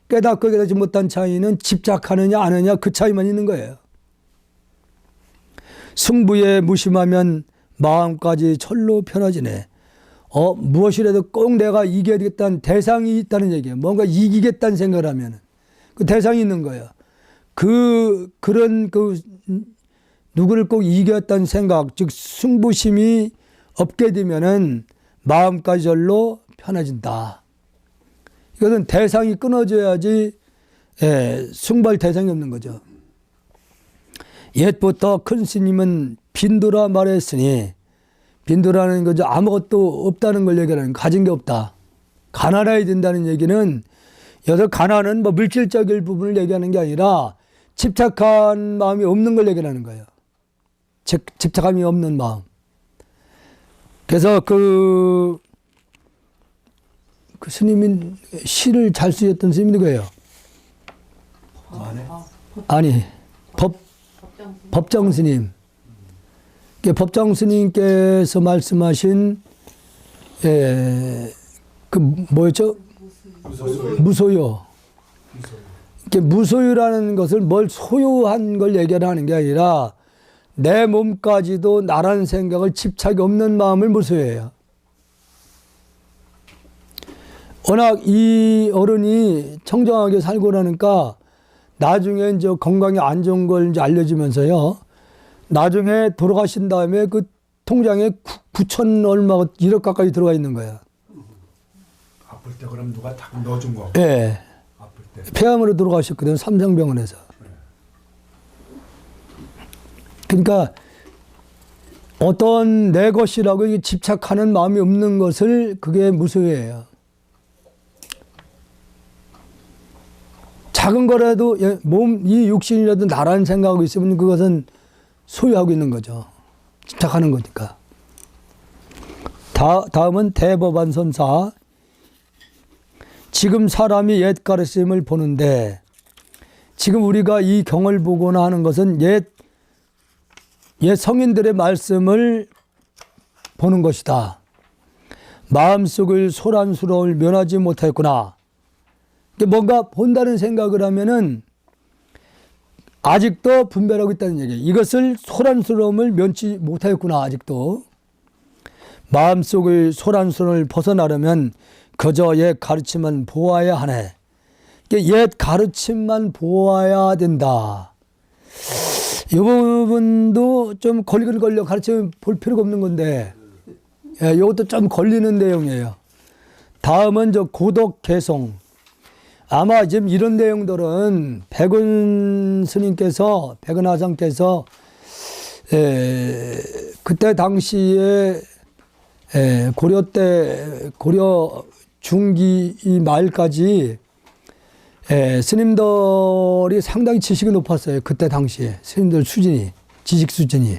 깨닫고 깨닫지 못한 차이는 집착하느냐 안 하느냐 그 차이만 있는 거예요. 승부에 무심하면 마음까지 철로 편해지네. 무엇이라도 꼭 내가 이겨야 되겠다는 대상이 있다는 얘기예요. 뭔가 이기겠다는 생각을 하면 그 대상이 있는 거예요. 그런 누구를 꼭 이겼다는 생각, 즉 승부심이 없게 되면은 마음까지 절로 편해진다. 이것은 대상이 끊어져야지 승부할 대상이 없는 거죠. 옛부터 큰 스님은 빈도라 말했으니, 빈도라는 거죠. 아무것도 없다는 걸 얘기하는, 가진 게 없다. 가난해야 된다는 얘기는, 여기서 가난은 뭐 물질적인 부분을 얘기하는 게 아니라 집착한 마음이 없는 걸 얘기하는 거예요. 집착함이 없는 마음. 그래서 그 스님이 시를 잘 쓰셨던 스님이 누구예요? 아니, 법정 스님. 법정 스님께서 말씀하신 그 뭐였죠? 무소유. 무소유라는 것을 뭘 소유한 걸 얘기하는 게 아니라 내 몸까지도 나라는 생각을 집착이 없는 마음을 무소유해요. 워낙 이 어른이 청정하게 살고 나니까 나중에 이제 건강이 안 좋은 걸 이제 알려지면서요. 나중에 돌아가신 다음에 그 통장에 9천 얼마가 1억 가까이 들어가 있는 거야. 아플 때 그럼 누가 다 넣어준 거? 예. 아플 때. 폐암으로 돌아가셨거든요. 삼성병원에서. 그러니까 어떤 내 것이라고 집착하는 마음이 없는 것을 그게 무소유예요. 작은 거라도 이 육신이라도 나라는 생각하고 있으면 그것은 소유하고 있는 거죠. 집착하는 거니까. 다음은 대법안선사. 지금 사람이 옛 가르침을 보는데, 지금 우리가 이 경을 보거나 하는 것은 옛 성인들의 말씀을 보는 것이다. 마음속을 소란스러움을 면하지 못했구나. 뭔가 본다는 생각을 하면은 아직도 분별하고 있다는 얘기예요. 이것을 소란스러움을 면치 못하였구나. 아직도. 마음속의 소란스러움을 벗어나려면 그저 옛 가르침은 보아야 하네. 옛 가르침만 보아야 된다. 이 부분도 좀 걸려 가르쳐 볼 필요가 없는 건데, 예, 이것도 좀 걸리는 내용이에요. 다음은 고독 개송. 아마 지금 이런 내용들은 백은 스님께서, 백은 하상께서 그때 당시에 고려 중기 이 말까지 스님들이 상당히 지식이 높았어요. 그때 당시에 스님들 수준이, 지식 수준이.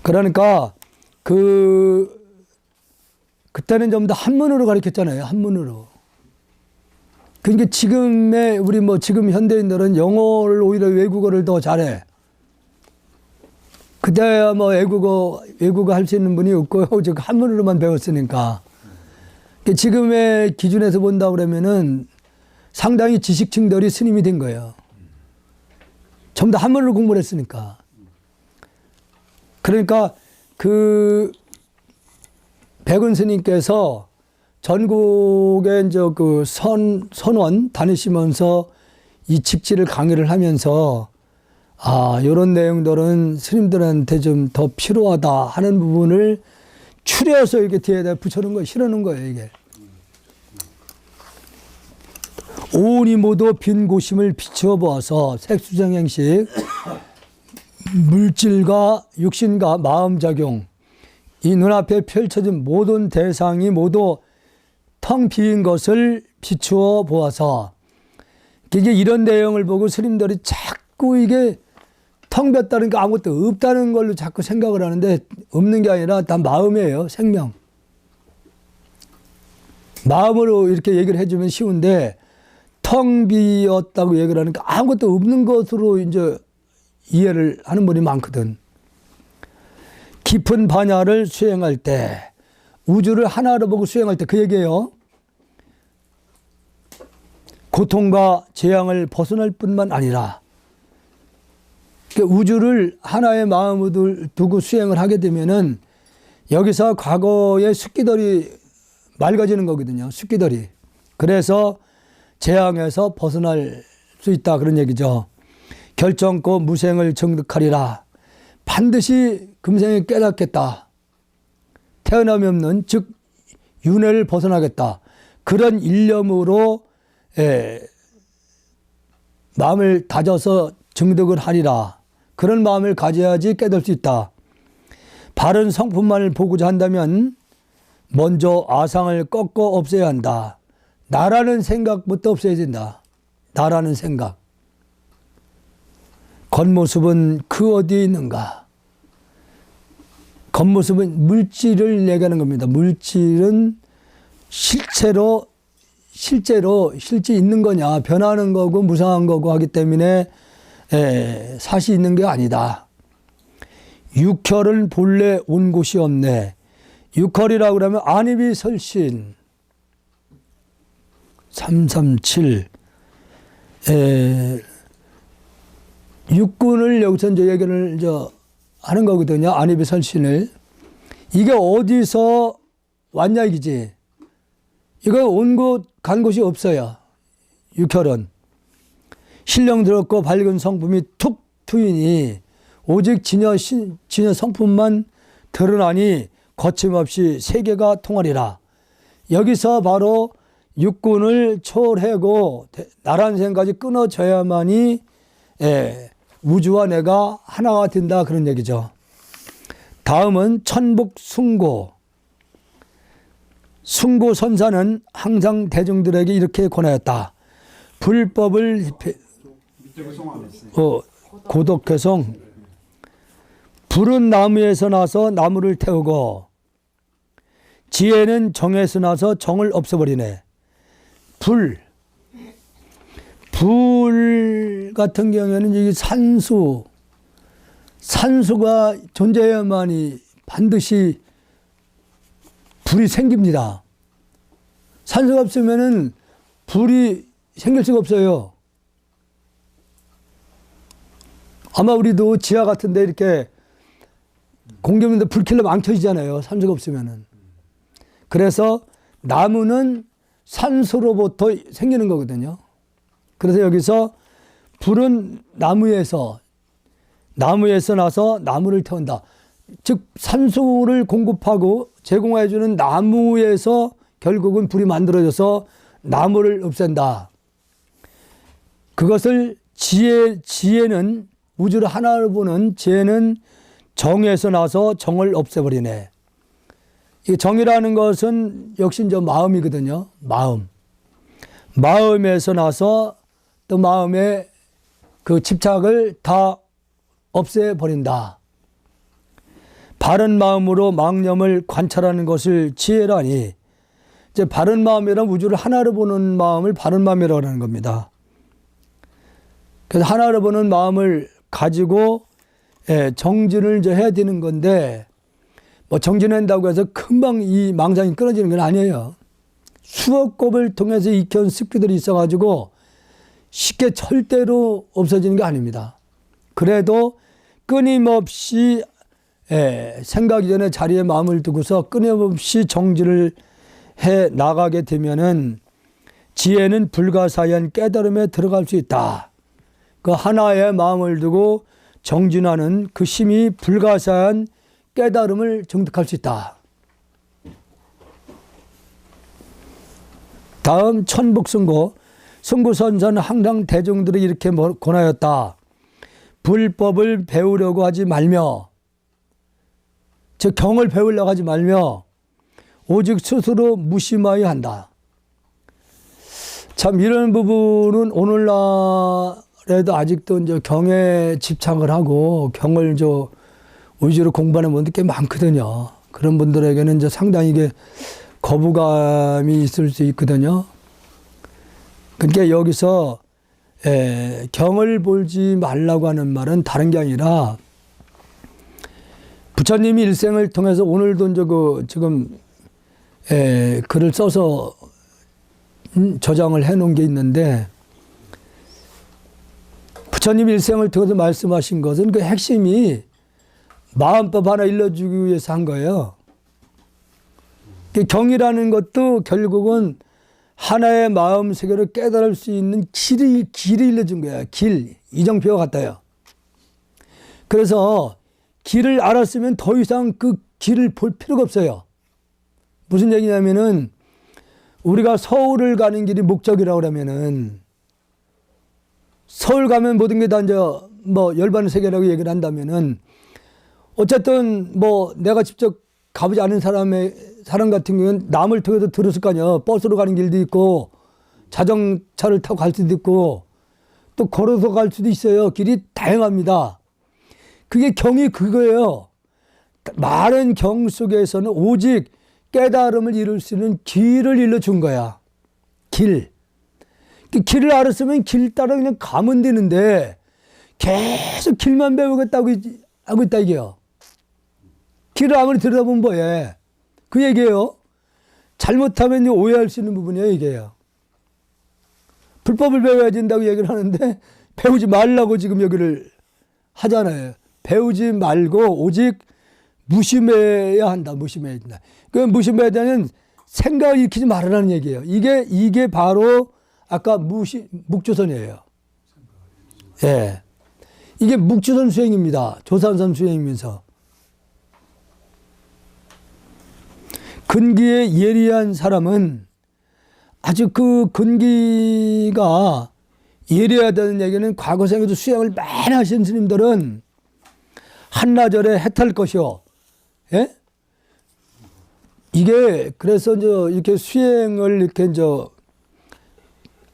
그러니까 그때는 전부 다 한문으로 가르쳤잖아요. 한문으로. 그러니까 지금의 우리 지금 현대인들은 영어를 오히려 외국어를 더 잘해. 그때야 외국어 할 수 있는 분이 없고요. 즉 한문으로만 배웠으니까. 그러니까 지금의 기준에서 본다 그러면은 상당히 지식층들이 스님이 된 거예요. 전부 다 한문으로 공부를 했으니까. 그러니까 백은 스님께서 전국에 이제 선원 다니시면서 이 직지를 강의를 하면서 이런 내용들은 스님들한테 좀 더 필요하다 하는 부분을 추려서 이렇게 뒤에다 붙여놓은 거예요. 실어놓은 거예요, 이게. 오온이 모두 빈 고심을 비추어 보아서 색수정행식, 물질과 육신과 마음작용, 이 눈앞에 펼쳐진 모든 대상이 모두 텅 비인 것을 비추어 보아서, 이게 이런 내용을 보고 스님들이 자꾸 이게 텅 볐다는 게 아무것도 없다는 걸로 자꾸 생각을 하는데, 없는 게 아니라 다 마음이에요. 생명. 마음으로 이렇게 얘기를 해주면 쉬운데, 텅 비었다고 얘기를 하니까 아무것도 없는 것으로 이제 이해를 하는 분이 많거든. 깊은 반야를 수행할 때, 우주를 하나로 보고 수행할 때 그 얘기예요. 고통과 재앙을 벗어날 뿐만 아니라, 우주를 하나의 마음으로 두고 수행을 하게 되면은 여기서 과거의 습기들이 맑아지는 거거든요. 습기들이. 그래서 재앙에서 벗어날 수 있다. 그런 얘기죠. 결정코 무생을 정득하리라. 반드시 금생에 깨닫겠다. 태어남이 없는, 즉 윤회를 벗어나겠다. 그런 일념으로 마음을 다져서 정득을 하리라. 그런 마음을 가져야지 깨달을 수 있다. 바른 성품만을 보고자 한다면 먼저 아상을 꺾어 없애야 한다. 나라는 생각부터 없애야 된다. 나라는 생각. 겉모습은 그 어디에 있는가? 겉모습은 물질을 얘기하는 겁니다. 물질은 실제 있는 거냐, 변하는 거고 무상한 거고 하기 때문에 사실 있는 게 아니다. 육혈은 본래 온 곳이 없네. 육혈이라고 그러면 안입이 설신 337 육군을 여기서 이제 얘기를 하는 거거든요. 안입이 설신을. 이게 어디서 왔냐 이기지. 이거 온 곳 간 곳이 없어요. 육혈은. 신령 들었고 밝은 성품이 툭 트이니 오직 진여 성품만 드러나니 거침없이 세계가 통하리라. 여기서 바로 육군을 초월하고 나란 생각이 끊어져야만이 우주와 내가 하나가 된다. 그런 얘기죠. 다음은 천북 숭고. 숭고 선사는 항상 대중들에게 이렇게 권하였다. 불법을 고독개송. 불은 나무에서 나서 나무를 태우고 지혜는 정에서 나서 정을 없애버리네. 불 같은 경우에는 이 산수가 존재해야만이 반드시 불이 생깁니다. 산소가 없으면은 불이 생길 수가 없어요. 아마 우리도 지하 같은데 이렇게 공기 없는데 불 켜려면 안 켜지잖아요. 산소가 없으면은. 그래서 나무는 산소로부터 생기는 거거든요. 그래서 여기서 불은 나무에서 나서 나무를 태운다. 즉 산소를 공급하고 제공해주는 나무에서 결국은 불이 만들어져서 나무를 없앤다. 그것을 지혜는 우주를 하나로 보는 지혜는 정에서 나서 정을 없애버리네. 이 정이라는 것은 역시 이제 마음이거든요. 마음에서 나서 또 마음의 그 집착을 다 없애버린다. 바른 마음으로 망념을 관찰하는 것을 지혜라니. 이제 바른 마음이란 우주를 하나로 보는 마음을 바른 마음이라고 하는 겁니다. 그래서 하나로 보는 마음을 가지고 정진을 이제 해야 되는 건데, 뭐 정진한다고 해서 금방 이 망상이 끊어지는 건 아니에요. 수억 곱을 통해서 익혀온 습기들이 있어가지고 쉽게 절대로 없어지는 게 아닙니다. 그래도 끊임없이 생각 이전에 자리에 마음을 두고서 끊임없이 정진을 해 나가게 되면은 지혜는 불가사의한 깨달음에 들어갈 수 있다. 그 하나의 마음을 두고 정진하는 그 힘이 불가사의한 깨달음을 정득할 수 있다. 다음 천북승고. 승구선사는 항상 대중들이 이렇게 권하였다. 불법을 배우려고 하지 말며, 즉 경을 배우려고 하지 말며 오직 스스로 무심하여 한다. 참 이런 부분은 오늘날에도 아직도 이제 경에 집착을 하고 경을 위주로 공부하는 분들 꽤 많거든요. 그런 분들에게는 이제 상당히 이게 거부감이 있을 수 있거든요. 그러니까 여기서 경을 보지 말라고 하는 말은 다른 게 아니라 부처님이 일생을 통해서 오늘도 이제 지금 글을 써서 저장을 해 놓은 게 있는데, 부처님 일생을 통해서 말씀하신 것은 그 핵심이 마음법 하나 일러주기 위해서 한 거예요. 경이라는 것도 결국은 하나의 마음 세계를 깨달을 수 있는 길이 일러준 거야. 길. 이정표와 같아요. 그래서 길을 알았으면 더 이상 그 길을 볼 필요가 없어요. 무슨 얘기냐면은 우리가 서울을 가는 길이 목적이라고 그러면은 서울 가면 모든 게 다 이제 뭐 열반의 세계라고 얘기를 한다면은 어쨌든 뭐 내가 직접 가보지 않은 사람 같은 경우는 남을 통해서 들었을 거 아니야. 버스로 가는 길도 있고 자전차를 타고 갈 수도 있고 또 걸어서 갈 수도 있어요. 길이 다양합니다. 그게 경이 그거예요. 많은 경 속에서는 오직 깨달음을 이룰 수 있는 길을 일러준 거야. 길. 그 길을 알았으면 길 따라 그냥 가면 되는데 계속 길만 배우겠다고 하고 있다 이게요. 길을 아무리 들여다보면 뭐해. 그 얘기예요. 잘못하면 오해할 수 있는 부분이에요. 이게요. 불법을 배워야 된다고 얘기를 하는데 배우지 말라고 지금 여기를 하잖아요. 배우지 말고 오직 무심해야 한다. 무심해야 된다. 그 무심해야 되는 생각을 일으키지 말으라는 얘기예요. 이게 바로 아까 묵조선이에요. 예. 이게 묵조선 수행입니다. 조산선 수행이면서. 근기에 예리한 사람은 아주 그 근기가 예리하다는 얘기는 과거 생에도 수행을 많이 하신 스님들은 한나절에 해탈 것이요. 예? 이게 그래서 이제 이렇게 수행을 이렇게 이제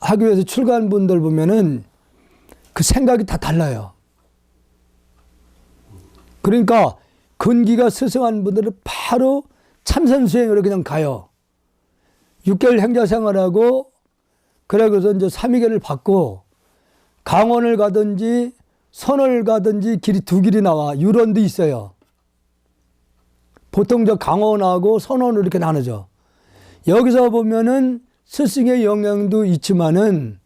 하기 위해서 출가한 분들 보면은 그 생각이 다 달라요. 그러니까 근기가 스승한 분들은 바로 참선 수행으로 그냥 가요. 6개월 행자 생활하고 그러고서 이제 삼위계를 받고 강원을 가든지 선을 가든지 길이 두 길이 나와. 유론도 있어요. 보통 저 강원하고 선원으로 이렇게 나누죠. 여기서 보면은 스승의 영향도 있지만은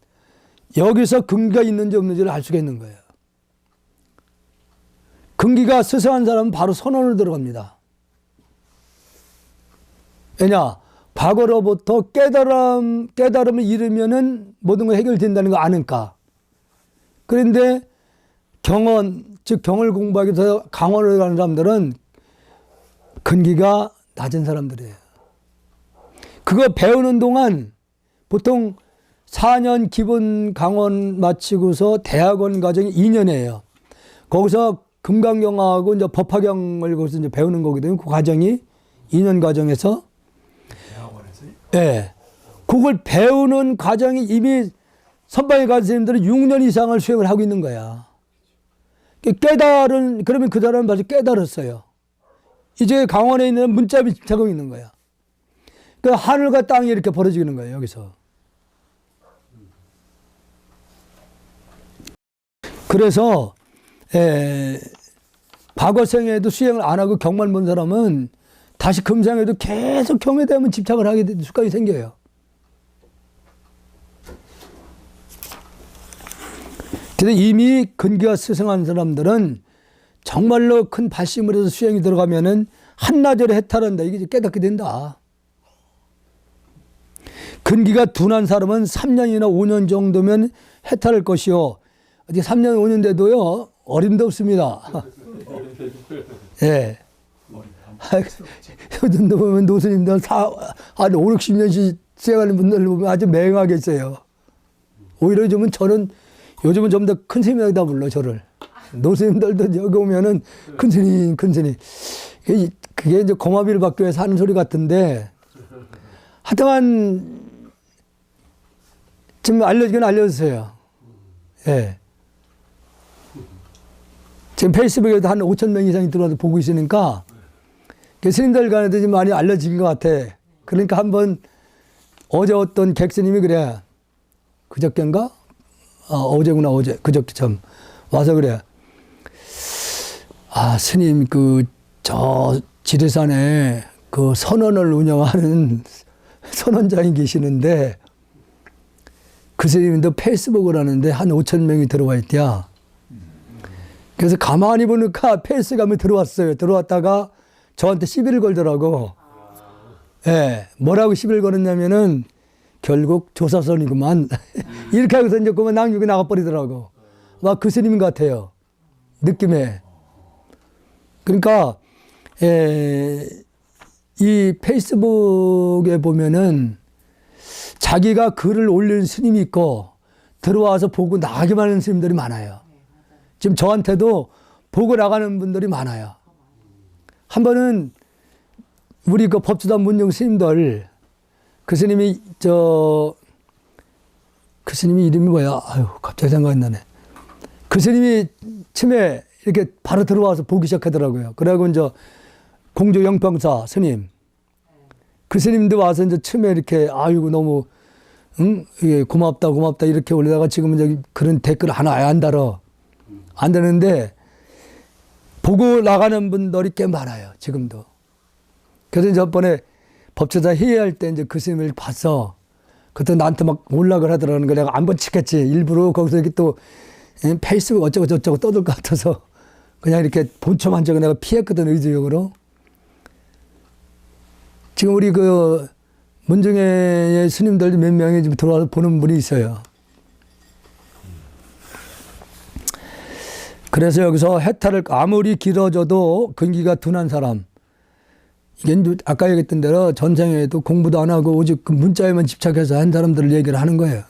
여기서 근기가 있는지 없는지를 알 수가 있는 거예요. 근기가 스승한 사람은 바로 선원으로 들어갑니다. 왜냐? 과거로부터 깨달음을 잃으면은 모든 거 해결된다는 거 아는가. 그런데 경언, 즉 경을 공부하기 위해서 강원을 가는 사람들은 근기가 낮은 사람들이에요. 그거 배우는 동안 보통 4년 기본 강원 마치고서 대학원 과정이 2년이에요. 거기서 금강경하고 이제 법화경을 거기서 이제 배우는 거거든요. 그 과정이 2년 과정에서. 대학원에서 예. 네. 그걸 배우는 과정이 이미 선방에 간 선생님들은 6년 이상을 수행을 하고 있는 거야. 그러면 그 사람은 벌써 깨달았어요. 이제 강원에 있는 문자비 작용이 있는 거야. 그 하늘과 땅이 이렇게 벌어지는 거예요, 여기서. 그래서, 과거 생에도 수행을 안 하고 경만 본 사람은 다시 금생에도 계속 경에 대한 집착을 하게 되는 습관이 생겨요. 그래서 이미 근기가 스승한 사람들은 정말로 큰 발심을 해서 수행이 들어가면은 한나절에 해탈한다. 이게 깨닫게 된다. 근기가 둔한 사람은 3년이나 5년 정도면 해탈할 것이요. 어디 3년, 5년 돼도요, 어림도 없습니다. 예. 요즘 보면 노스님들 한 5, 60년씩 수행하는 분들 보면 아주 맹하겠어요. 오히려 요즘은 좀 더 큰 스님이다 불러, 저를. 노스님들도 여기 오면은 큰 스님, 큰 스님. 그게 이제 고마비를 받기 위해서 하는 소리 같은데, 하여튼, 좀 알려주긴 알려주세요. 예. 지금 페이스북에도 한 5천 명 이상이 들어와서 보고 있으니까, 스님들 간에도 좀 많이 알려진 것 같아. 그러니까 한번 어제 어떤 객스님이 그래. 그저께인가? 어제구나, 어제. 그저께 참. 와서 그래. 아, 스님, 지리산에 선원을 운영하는 선원장이 계시는데, 그 스님도 페이스북을 하는데 한 5천 명이 들어와 있대야. 그래서 가만히 보니까 페이스감이 들어왔어요. 들어왔다가 저한테 시비를 걸더라고. 예, 뭐라고 시비를 걸었냐면은 결국 조사선이구만. 이렇게 하고서 이제 그만 낭육이 나가버리더라고. 막 그 스님인 것 같아요. 느낌에. 그러니까, 이 페이스북에 보면은 자기가 글을 올리는 스님이 있고 들어와서 보고 나가기만 하는 스님들이 많아요. 지금 저한테도 보고 나가는 분들이 많아요. 한 번은 우리 그 법주단 문정 스님들, 그 스님이 이름이 뭐야? 아유, 갑자기 생각이 나네. 그 스님이 처음에 이렇게 바로 들어와서 보기 시작하더라고요. 그래가지고 이제 공조 영평사 스님, 그 스님도 와서 이제 처음에 이렇게 아이고 너무 고맙다 이렇게 올리다가 지금은 저기 그런 댓글 하나 안 달아. 안 되는데 보고 나가는 분들이 꽤 많아요. 지금도. 그래서 저번에 법조사 회의할 때 이제 그 스님을 봤어. 그때 나한테 막 올락을 하더라는 거 내가 안 번치겠지. 일부러 거기서 이렇게 또 페이스북 어쩌고 저쩌고 떠들 것 같아서 그냥 이렇게 본초만 적어 내가 피했거든, 의지적으로. 지금 우리 문중회의 스님들 몇 명이 지금 들어와서 보는 분이 있어요. 그래서 여기서 해탈을 아무리 길어져도 근기가 둔한 사람, 이게 아까 얘기했던 대로 전생에도 공부도 안 하고 오직 그 문자에만 집착해서 한 사람들을 얘기를 하는 거예요.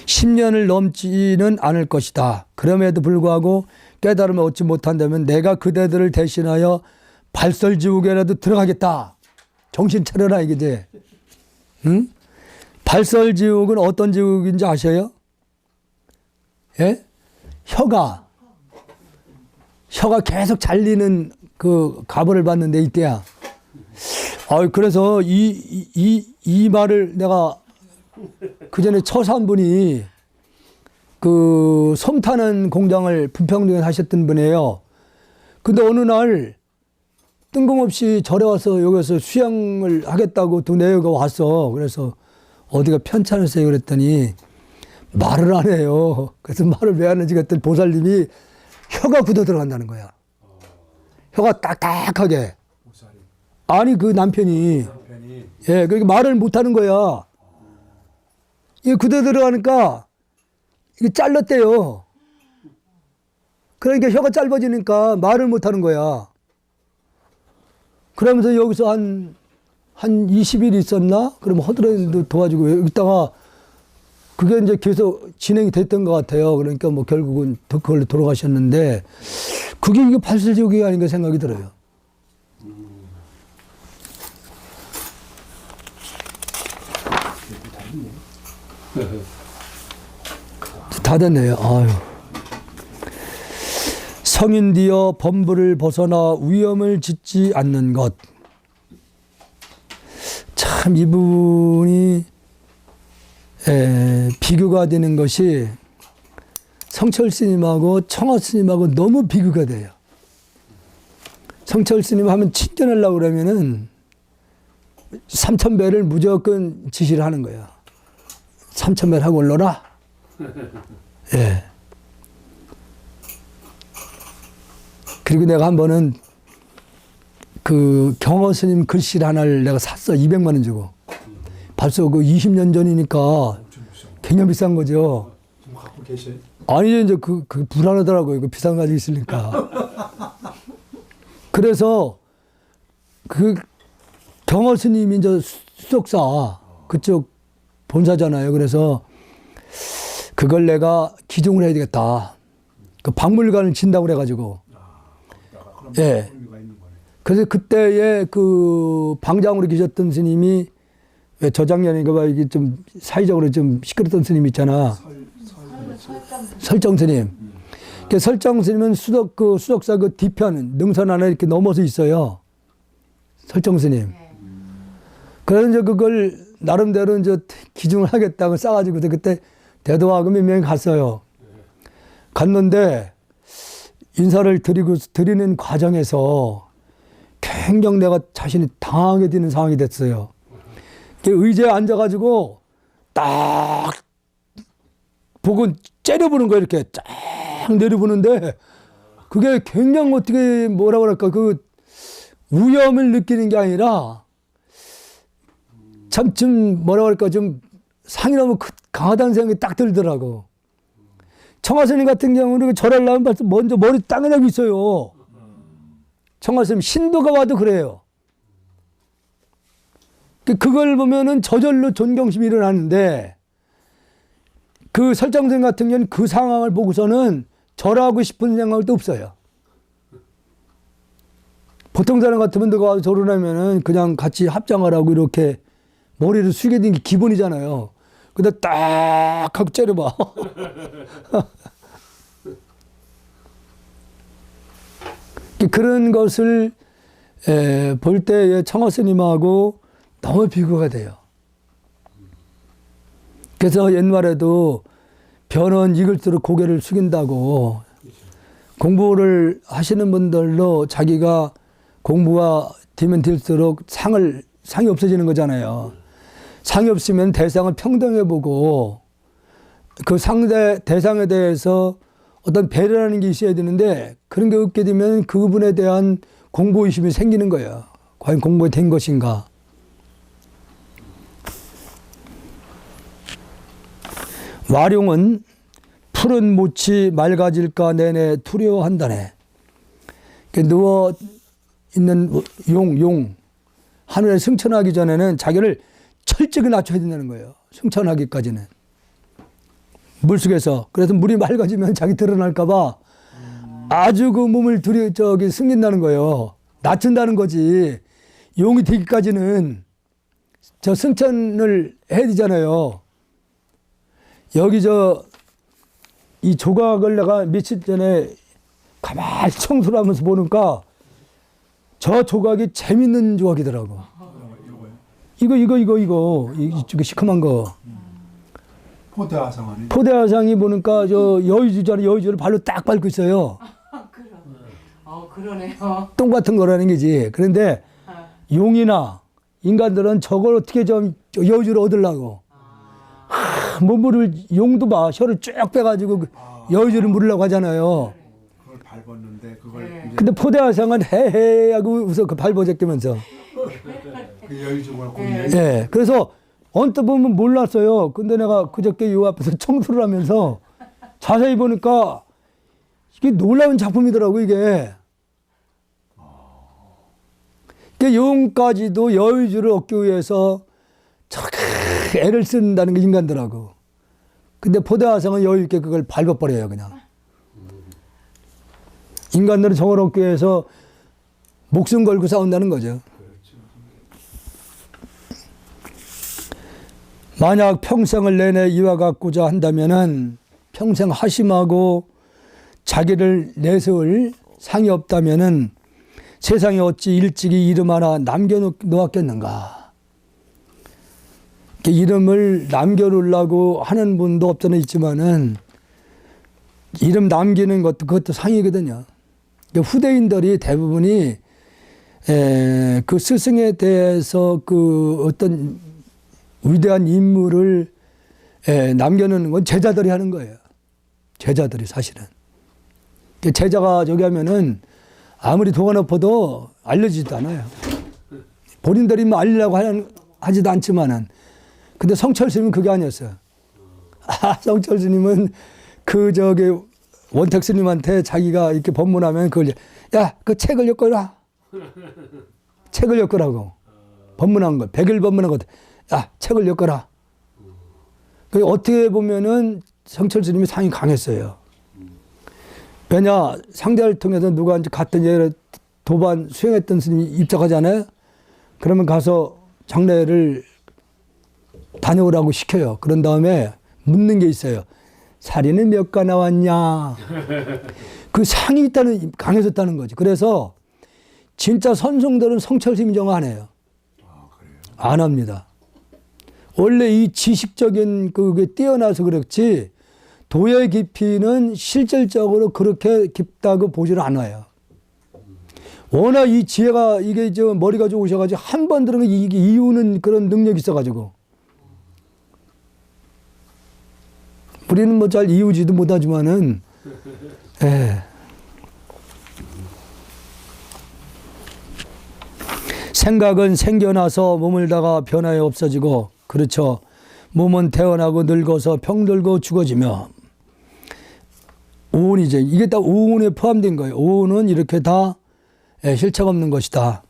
10년을 넘지는 않을 것이다. 그럼에도 불구하고 깨달음을 얻지 못한다면 내가 그대들을 대신하여 발설지옥에라도 들어가겠다. 정신 차려라 이게지. 응? 발설지옥은 어떤 지옥인지 아셔요? 예? 혀가 계속 잘리는 그 가보를 받는 데 있대야. 그래서 이 말을 내가 그 전에 처산 분이 솜 타는 공장을 분평동에 하셨던 분이에요. 근데 어느 날 뜬금없이 절에 와서 여기서 수양을 하겠다고 두 내외가 왔어. 그래서 어디가 편찮으세요? 그랬더니 말을 안 해요. 그래서 말을 왜 하는지 그랬더니 보살님이 혀가 굳어 들어간다는 거야. 혀가 딱딱하게. 아니 그 남편이 예, 그러니까 말을 못 하는 거야. 이게 굳어 들어가니까 이게 잘랐대요. 그러니까 혀가 짧아지니까 말을 못 하는 거야. 그러면서 여기서 한 20일 있었나? 그러면 허드렛도 도와주고 있다가 그게 이제 계속 진행이 됐던 것 같아요. 그러니까 뭐 결국은 그걸로 돌아가셨는데 그게 이게 발설적이 아닌가 생각이 들어요. 다 됐네요. 아유. 성인 되어 범부를 벗어나 위험을 짓지 않는 것. 참 이분이 비교가 되는 것이 성철 스님하고 청화 스님하고 너무 비교가 돼요. 성철 스님 하면 친견하려고 그러면은 3,000배를 무조건 지시를 하는 거야. 3,000배를 하고 올라라. 예. 그리고 내가 한 번은 그 경허 스님 글씨 하나를 내가 샀어. 200만 원 주고. 벌써 그 20년 전이니까 굉장히 비싼 거죠. 지금 갖고 계세요? 아니, 이제 그 불안하더라고요. 그 비싼 거 가지고 있으니까. 그래서 그 경허 스님이 이제 수석사 그쪽 본사잖아요. 그래서 그걸 내가 기증을 해야 되겠다. 그 박물관을 진다고 그래가지고. 예. 그래서 그때에 그 방장으로 계셨던 스님이 왜 저작년인가 봐 이게 좀 사회적으로 좀 시끄럽던 스님 있잖아. 설정 스님. 그 설정 스님은 수덕사 그 뒤편 능선 하나 이렇게 넘어서 있어요. 설정 스님. 그래서 이제 그걸 나름대로 이제 기증을 하겠다고 싸가지고 그때 대도하고 몇 명이 갔어요. 갔는데 인사를 드리는 과정에서 굉장히 내가 자신이 당하게 되는 상황이 됐어요. 의자에 앉아가지고 딱 보고 째려보는 거예요. 이렇게 쫙 내려보는데 그게 굉장히 어떻게 뭐라 그럴까 그 위험을 느끼는 게 아니라 참 좀 뭐라 그럴까 좀 상이 너무 강하다는 생각이 딱 들더라고. 청하스님 같은 경우는 절하려면 벌써 먼저 머리 땅에 대고 있어요. 청하스님 신도가 와도 그래요. 그걸 보면은 저절로 존경심이 일어나는데 그 설정생 같은 경우는 그 상황을 보고서는 절하고 싶은 생각도 없어요. 보통 사람 같으면 누가 와서 절을 하면은 그냥 같이 합장하라고 이렇게 머리를 숙이게 된 게 기본이잖아요. 근데 딱 하고 째려봐. 그런 것을 볼 때 청하 스님하고 너무 비교가 돼요. 그래서 옛말에도 변은 익을수록 고개를 숙인다고 공부를 하시는 분들도 자기가 공부가 되면 될수록 상이 없어지는 거잖아요. 상이 없으면 대상을 평등해 보고 그 대상에 대해서 어떤 배려라는 게 있어야 되는데 그런 게 없게 되면 그분에 대한 공부의식이 생기는 거예요. 과연 공부가 된 것인가. 와룡은 푸른 못이 맑아질까 내내 두려워한다네. 누워 있는 용 하늘에 승천하기 전에는 자기를 철저히 낮춰야 된다는 거예요. 승천하기까지는. 물속에서. 그래서 물이 맑아지면 자기 드러날까봐 아주 그 몸을 숨긴다는 거예요. 낮춘다는 거지. 용이 되기까지는 저 승천을 해야 되잖아요. 여기 이 조각을 내가 며칠 전에 가만히 청소를 하면서 보니까 저 조각이 재밌는 조각이더라고. 이거 이쪽에 시커먼 거. 포대화상 아니에요? 포대화상이 보니까 저 여의주를 발로 딱 밟고 있어요. 그러네요. 똥 같은 거라는 거지. 그런데 용이나 인간들은 저걸 어떻게 좀 여의주를 얻으려고. 몸을 용도 봐. 혀를 쭉 빼가지고 여의주를 물으려고 하잖아요. 그걸 밟았는데 그걸 이제 근데 포대화상은 헤헤 하고 웃어 그 발버제끼면서. 그 여유주가 네. 예. 그래서 언뜻 보면 몰랐어요. 근데 내가 그저께 요 앞에서 청소를 하면서 자세히 보니까 이게 놀라운 작품이더라고, 이게. 그 용까지도 여유주를 얻기 위해서 저렇게 애를 쓴다는 게 인간들하고. 근데 포대화성은 여유 있게 그걸 밟아버려요, 그냥. 인간들은 저걸 얻기 위해서 목숨 걸고 싸운다는 거죠. 만약 평생을 내내 이와같고자 한다면은 평생 하심하고 자기를 내세울 상이 없다면은 세상에 어찌 일찍이 이름 하나 남겨놓았겠는가. 이름을 남겨놓으려고 하는 분도 없잖아 있지만은 이름 남기는 것도 그것도 상이거든요. 후대인들이 대부분이 그 스승에 대해서 그 어떤 위대한 인물을 남겨놓는 건 제자들이 하는 거예요. 제자들이 사실은. 제자가 저기 하면은 아무리 도가 높아도 알려지지도 않아요. 본인들이 뭐 알리려고 하지도 않지만은. 근데 성철 스님은 그게 아니었어요. 성철 스님은 그 저기 원택 스님한테 자기가 이렇게 법문하면 그걸 야, 그 책을 엮어라. 책을 엮으라고. 법문한 거. 100일 법문한 거. 야, 책을 엮어라. 그 어떻게 보면은 성철 스님이 상이 강했어요. 왜냐, 상대를 통해서 누가 이제 갔던 예를 도반 수행했던 스님이 입적하잖아요. 그러면 가서 장례를 다녀오라고 시켜요. 그런 다음에 묻는 게 있어요. 살인은 몇 가 나왔냐. 그 상이 있다는, 강해졌다는 거지. 그래서 진짜 선송들은 성철 스님 정화 안 해요. 안 합니다. 원래 이 지식적인 그게 뛰어나서 그렇지 도의 깊이는 실질적으로 그렇게 깊다고 보지를 않아요. 워낙 이 지혜가 이게 저 머리가 좋으셔가지고 한 번 들으면 이게 이유는 그런 능력이 있어가지고 우리는 뭐 잘 이유지도 못하지만은 예. 생각은 생겨나서 머물다가 변화에 없어지고 그렇죠. 몸은 태어나고 늙어서 병들고 죽어지며 오운이죠. 이게 다 오운에 포함된 거예요. 오운은 이렇게 다 실체가 없는 것이다.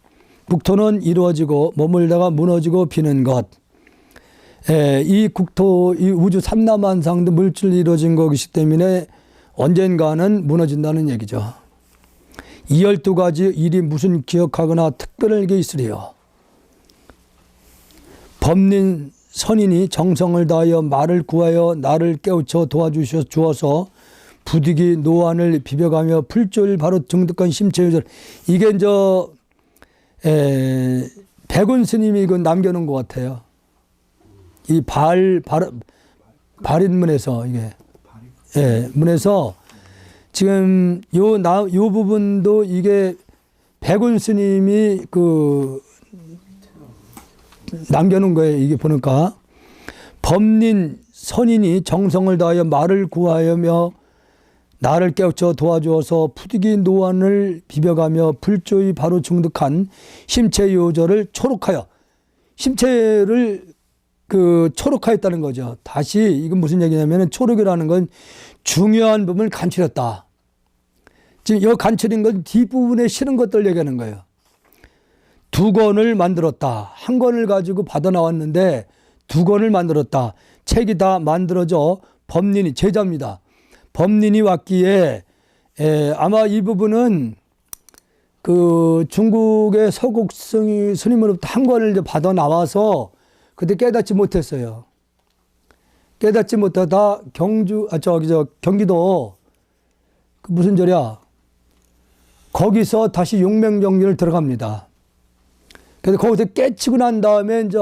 국토는 이루어지고 머물다가 무너지고 비는 것. 이 국토, 이 우주 삼라만상도 물질로 이루어진 것이기 때문에 언젠가는 무너진다는 얘기죠. 이 12가지 일이 무슨 기억하거나 특별한 게 있으리요. 법린 선인이 정성을 다하여 말을 구하여 나를 깨우쳐 도와주어서 부득이 노안을 비벼가며 풀조일 바로 정득한 심체유절. 이게 저 백운 스님이 이거 남겨놓은 것 같아요. 이 발인문에서 이게 문에서 지금 요 부분도 이게 백운 스님이 그 남겨놓은 거예요. 이게 보니까 법린 선인이 정성을 다하여 말을 구하여며 나를 깨우쳐 도와주어서 푸득이 노안을 비벼가며 불조의 바로 중득한 심체 요절을 초록하여 심체를 그 초록하였다는 거죠. 다시 이건 무슨 얘기냐면 초록이라는 건 중요한 부분을 간추렸다. 지금 이 간추린 건 뒷부분에 싫은 것들 얘기하는 거예요. 2권을 만들었다. 1권을 가지고 받아 나왔는데 2권을 만들었다. 책이 다 만들어져 법린이 제자입니다. 법린이 왔기에 아마 이 부분은 그 중국의 서국승 스님으로부터 1권을 이제 받아 나와서 그때 깨닫지 못했어요. 깨닫지 못하다 경기도 그 무슨 절이야? 거기서 다시 용맹정진을 들어갑니다. 그래서 거기서 깨치고 난 다음에 이제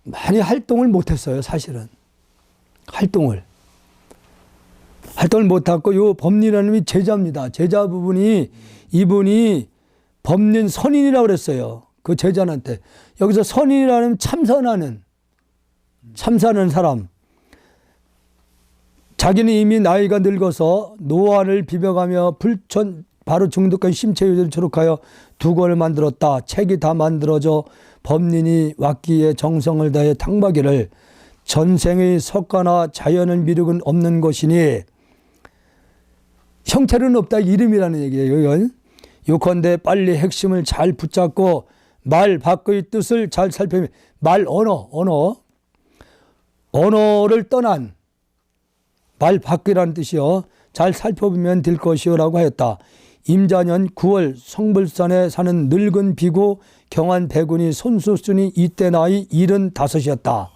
많이 활동을 못했어요, 사실은. 활동을 못하고 요 법린이라는 놈이 제자입니다. 제자 부분이 이분이 법린 선인이라고 그랬어요. 그 제자한테. 여기서 선인이라는 참선하는 사람. 자기는 이미 나이가 늙어서 노안을 비벼가며 바로 중독한 심체유절을 초록하여 2권을 만들었다. 책이 다 만들어져 법린이 왔기에 정성을 다해 탕마기를 전생의 석가나 자연을 미룩은 없는 것이니 형태는 없다 이름이라는 얘기예요. 이건 요컨대 빨리 핵심을 잘 붙잡고 말 밖의 뜻을 잘 살펴보면 말 언어를 떠난 말 밖이라는 뜻이요. 잘 살펴보면 될 것이요라고 하였다. 임자년 9월 성불산에 사는 늙은 비구 경한 백운이 손수순이 이때 나이 75이었다.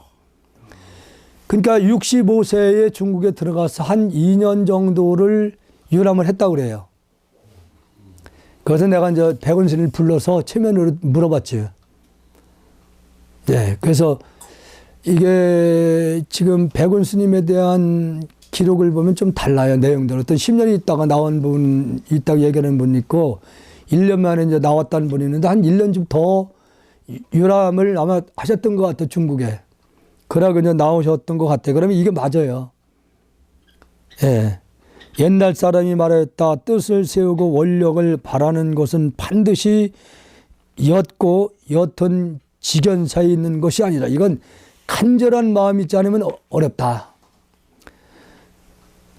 그러니까 65세에 중국에 들어가서 한 2년 정도를 유람을 했다고 그래요. 그래서 내가 이제 백운 스님을 불러서 체면으로 물어봤지. 네, 그래서 이게 지금 백운 스님에 대한 기록을 보면 좀 달라요. 내용들. 어떤 10년이 있다가 나온 분, 있다고 얘기하는 분 있고, 1년 만에 이제 나왔다는 분이 있는데, 한 1년 좀 더 유람을 아마 하셨던 것 같아요, 중국에. 그러고 이제 나오셨던 것 같아요. 그러면 이게 맞아요. 예. 옛날 사람이 말했다. 뜻을 세우고 원력을 바라는 것은 반드시 옅고 옅은 지견사에 있는 것이 아니라 이건 간절한 마음이 있지 않으면 어렵다.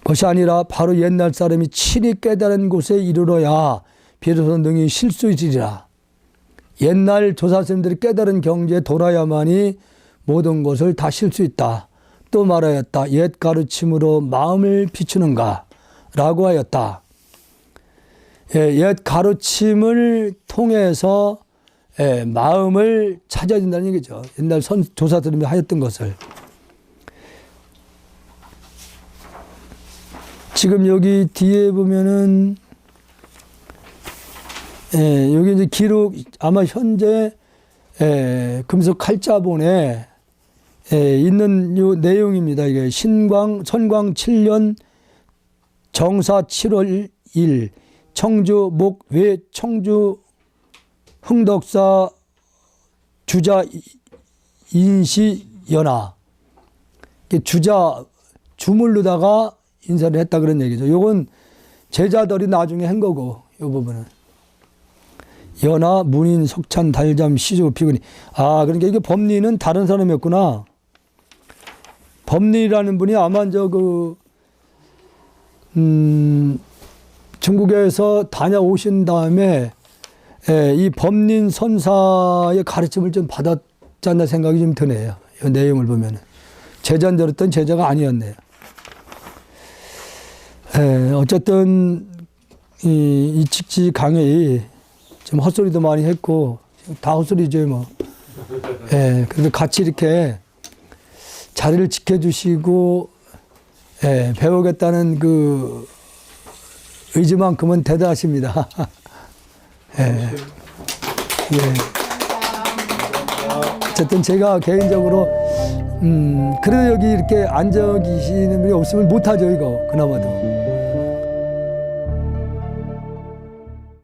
것이 아니라 바로 옛날 사람이 친히 깨달은 곳에 이르러야 비로소 능히 실수이리라. 옛날 조사스님들이 깨달은 경지에 돌아야만이 모든 것을 다 실 수 있다. 또 말하였다. 옛 가르침으로 마음을 비추는가 라고 하였다. 옛 가르침을 통해서 마음을 찾아야 된다는 얘기죠. 옛날 조사스님이 하였던 것을. 지금 여기 뒤에 보면은 여기 이제 기록 아마 현재 금속 칼자본에 있는 요 내용입니다. 이게 선광 7년 정사 7월 1 청주 목외 청주 흥덕사 주자 인시 연하 주자 주물르다가 인사를 했다 그런 얘기죠. 요건 제자들이 나중에 한 거고 요 부분은 연하 문인 석찬 달잠 시조 피근이 그러니까 이게 법리는 다른 사람이었구나. 법리라는 분이 아마 중국에서 다녀오신 다음에 이 법린 선사의 가르침을 좀 받았지 않나 생각이 좀 드네요. 이 내용을 보면은 제자인 줄 알았던 제자가 아니었네요. 어쨌든 이 직지 강의 좀 헛소리도 많이 했고 다 헛소리죠 뭐. 그래도 같이 이렇게 자리를 지켜주시고 배우겠다는 그 의지만큼은 대단하십니다. 어쨌든 제가 개인적으로 그래도 여기 이렇게 앉아 계시는 분이 없으면 못하죠 이거 그나마도.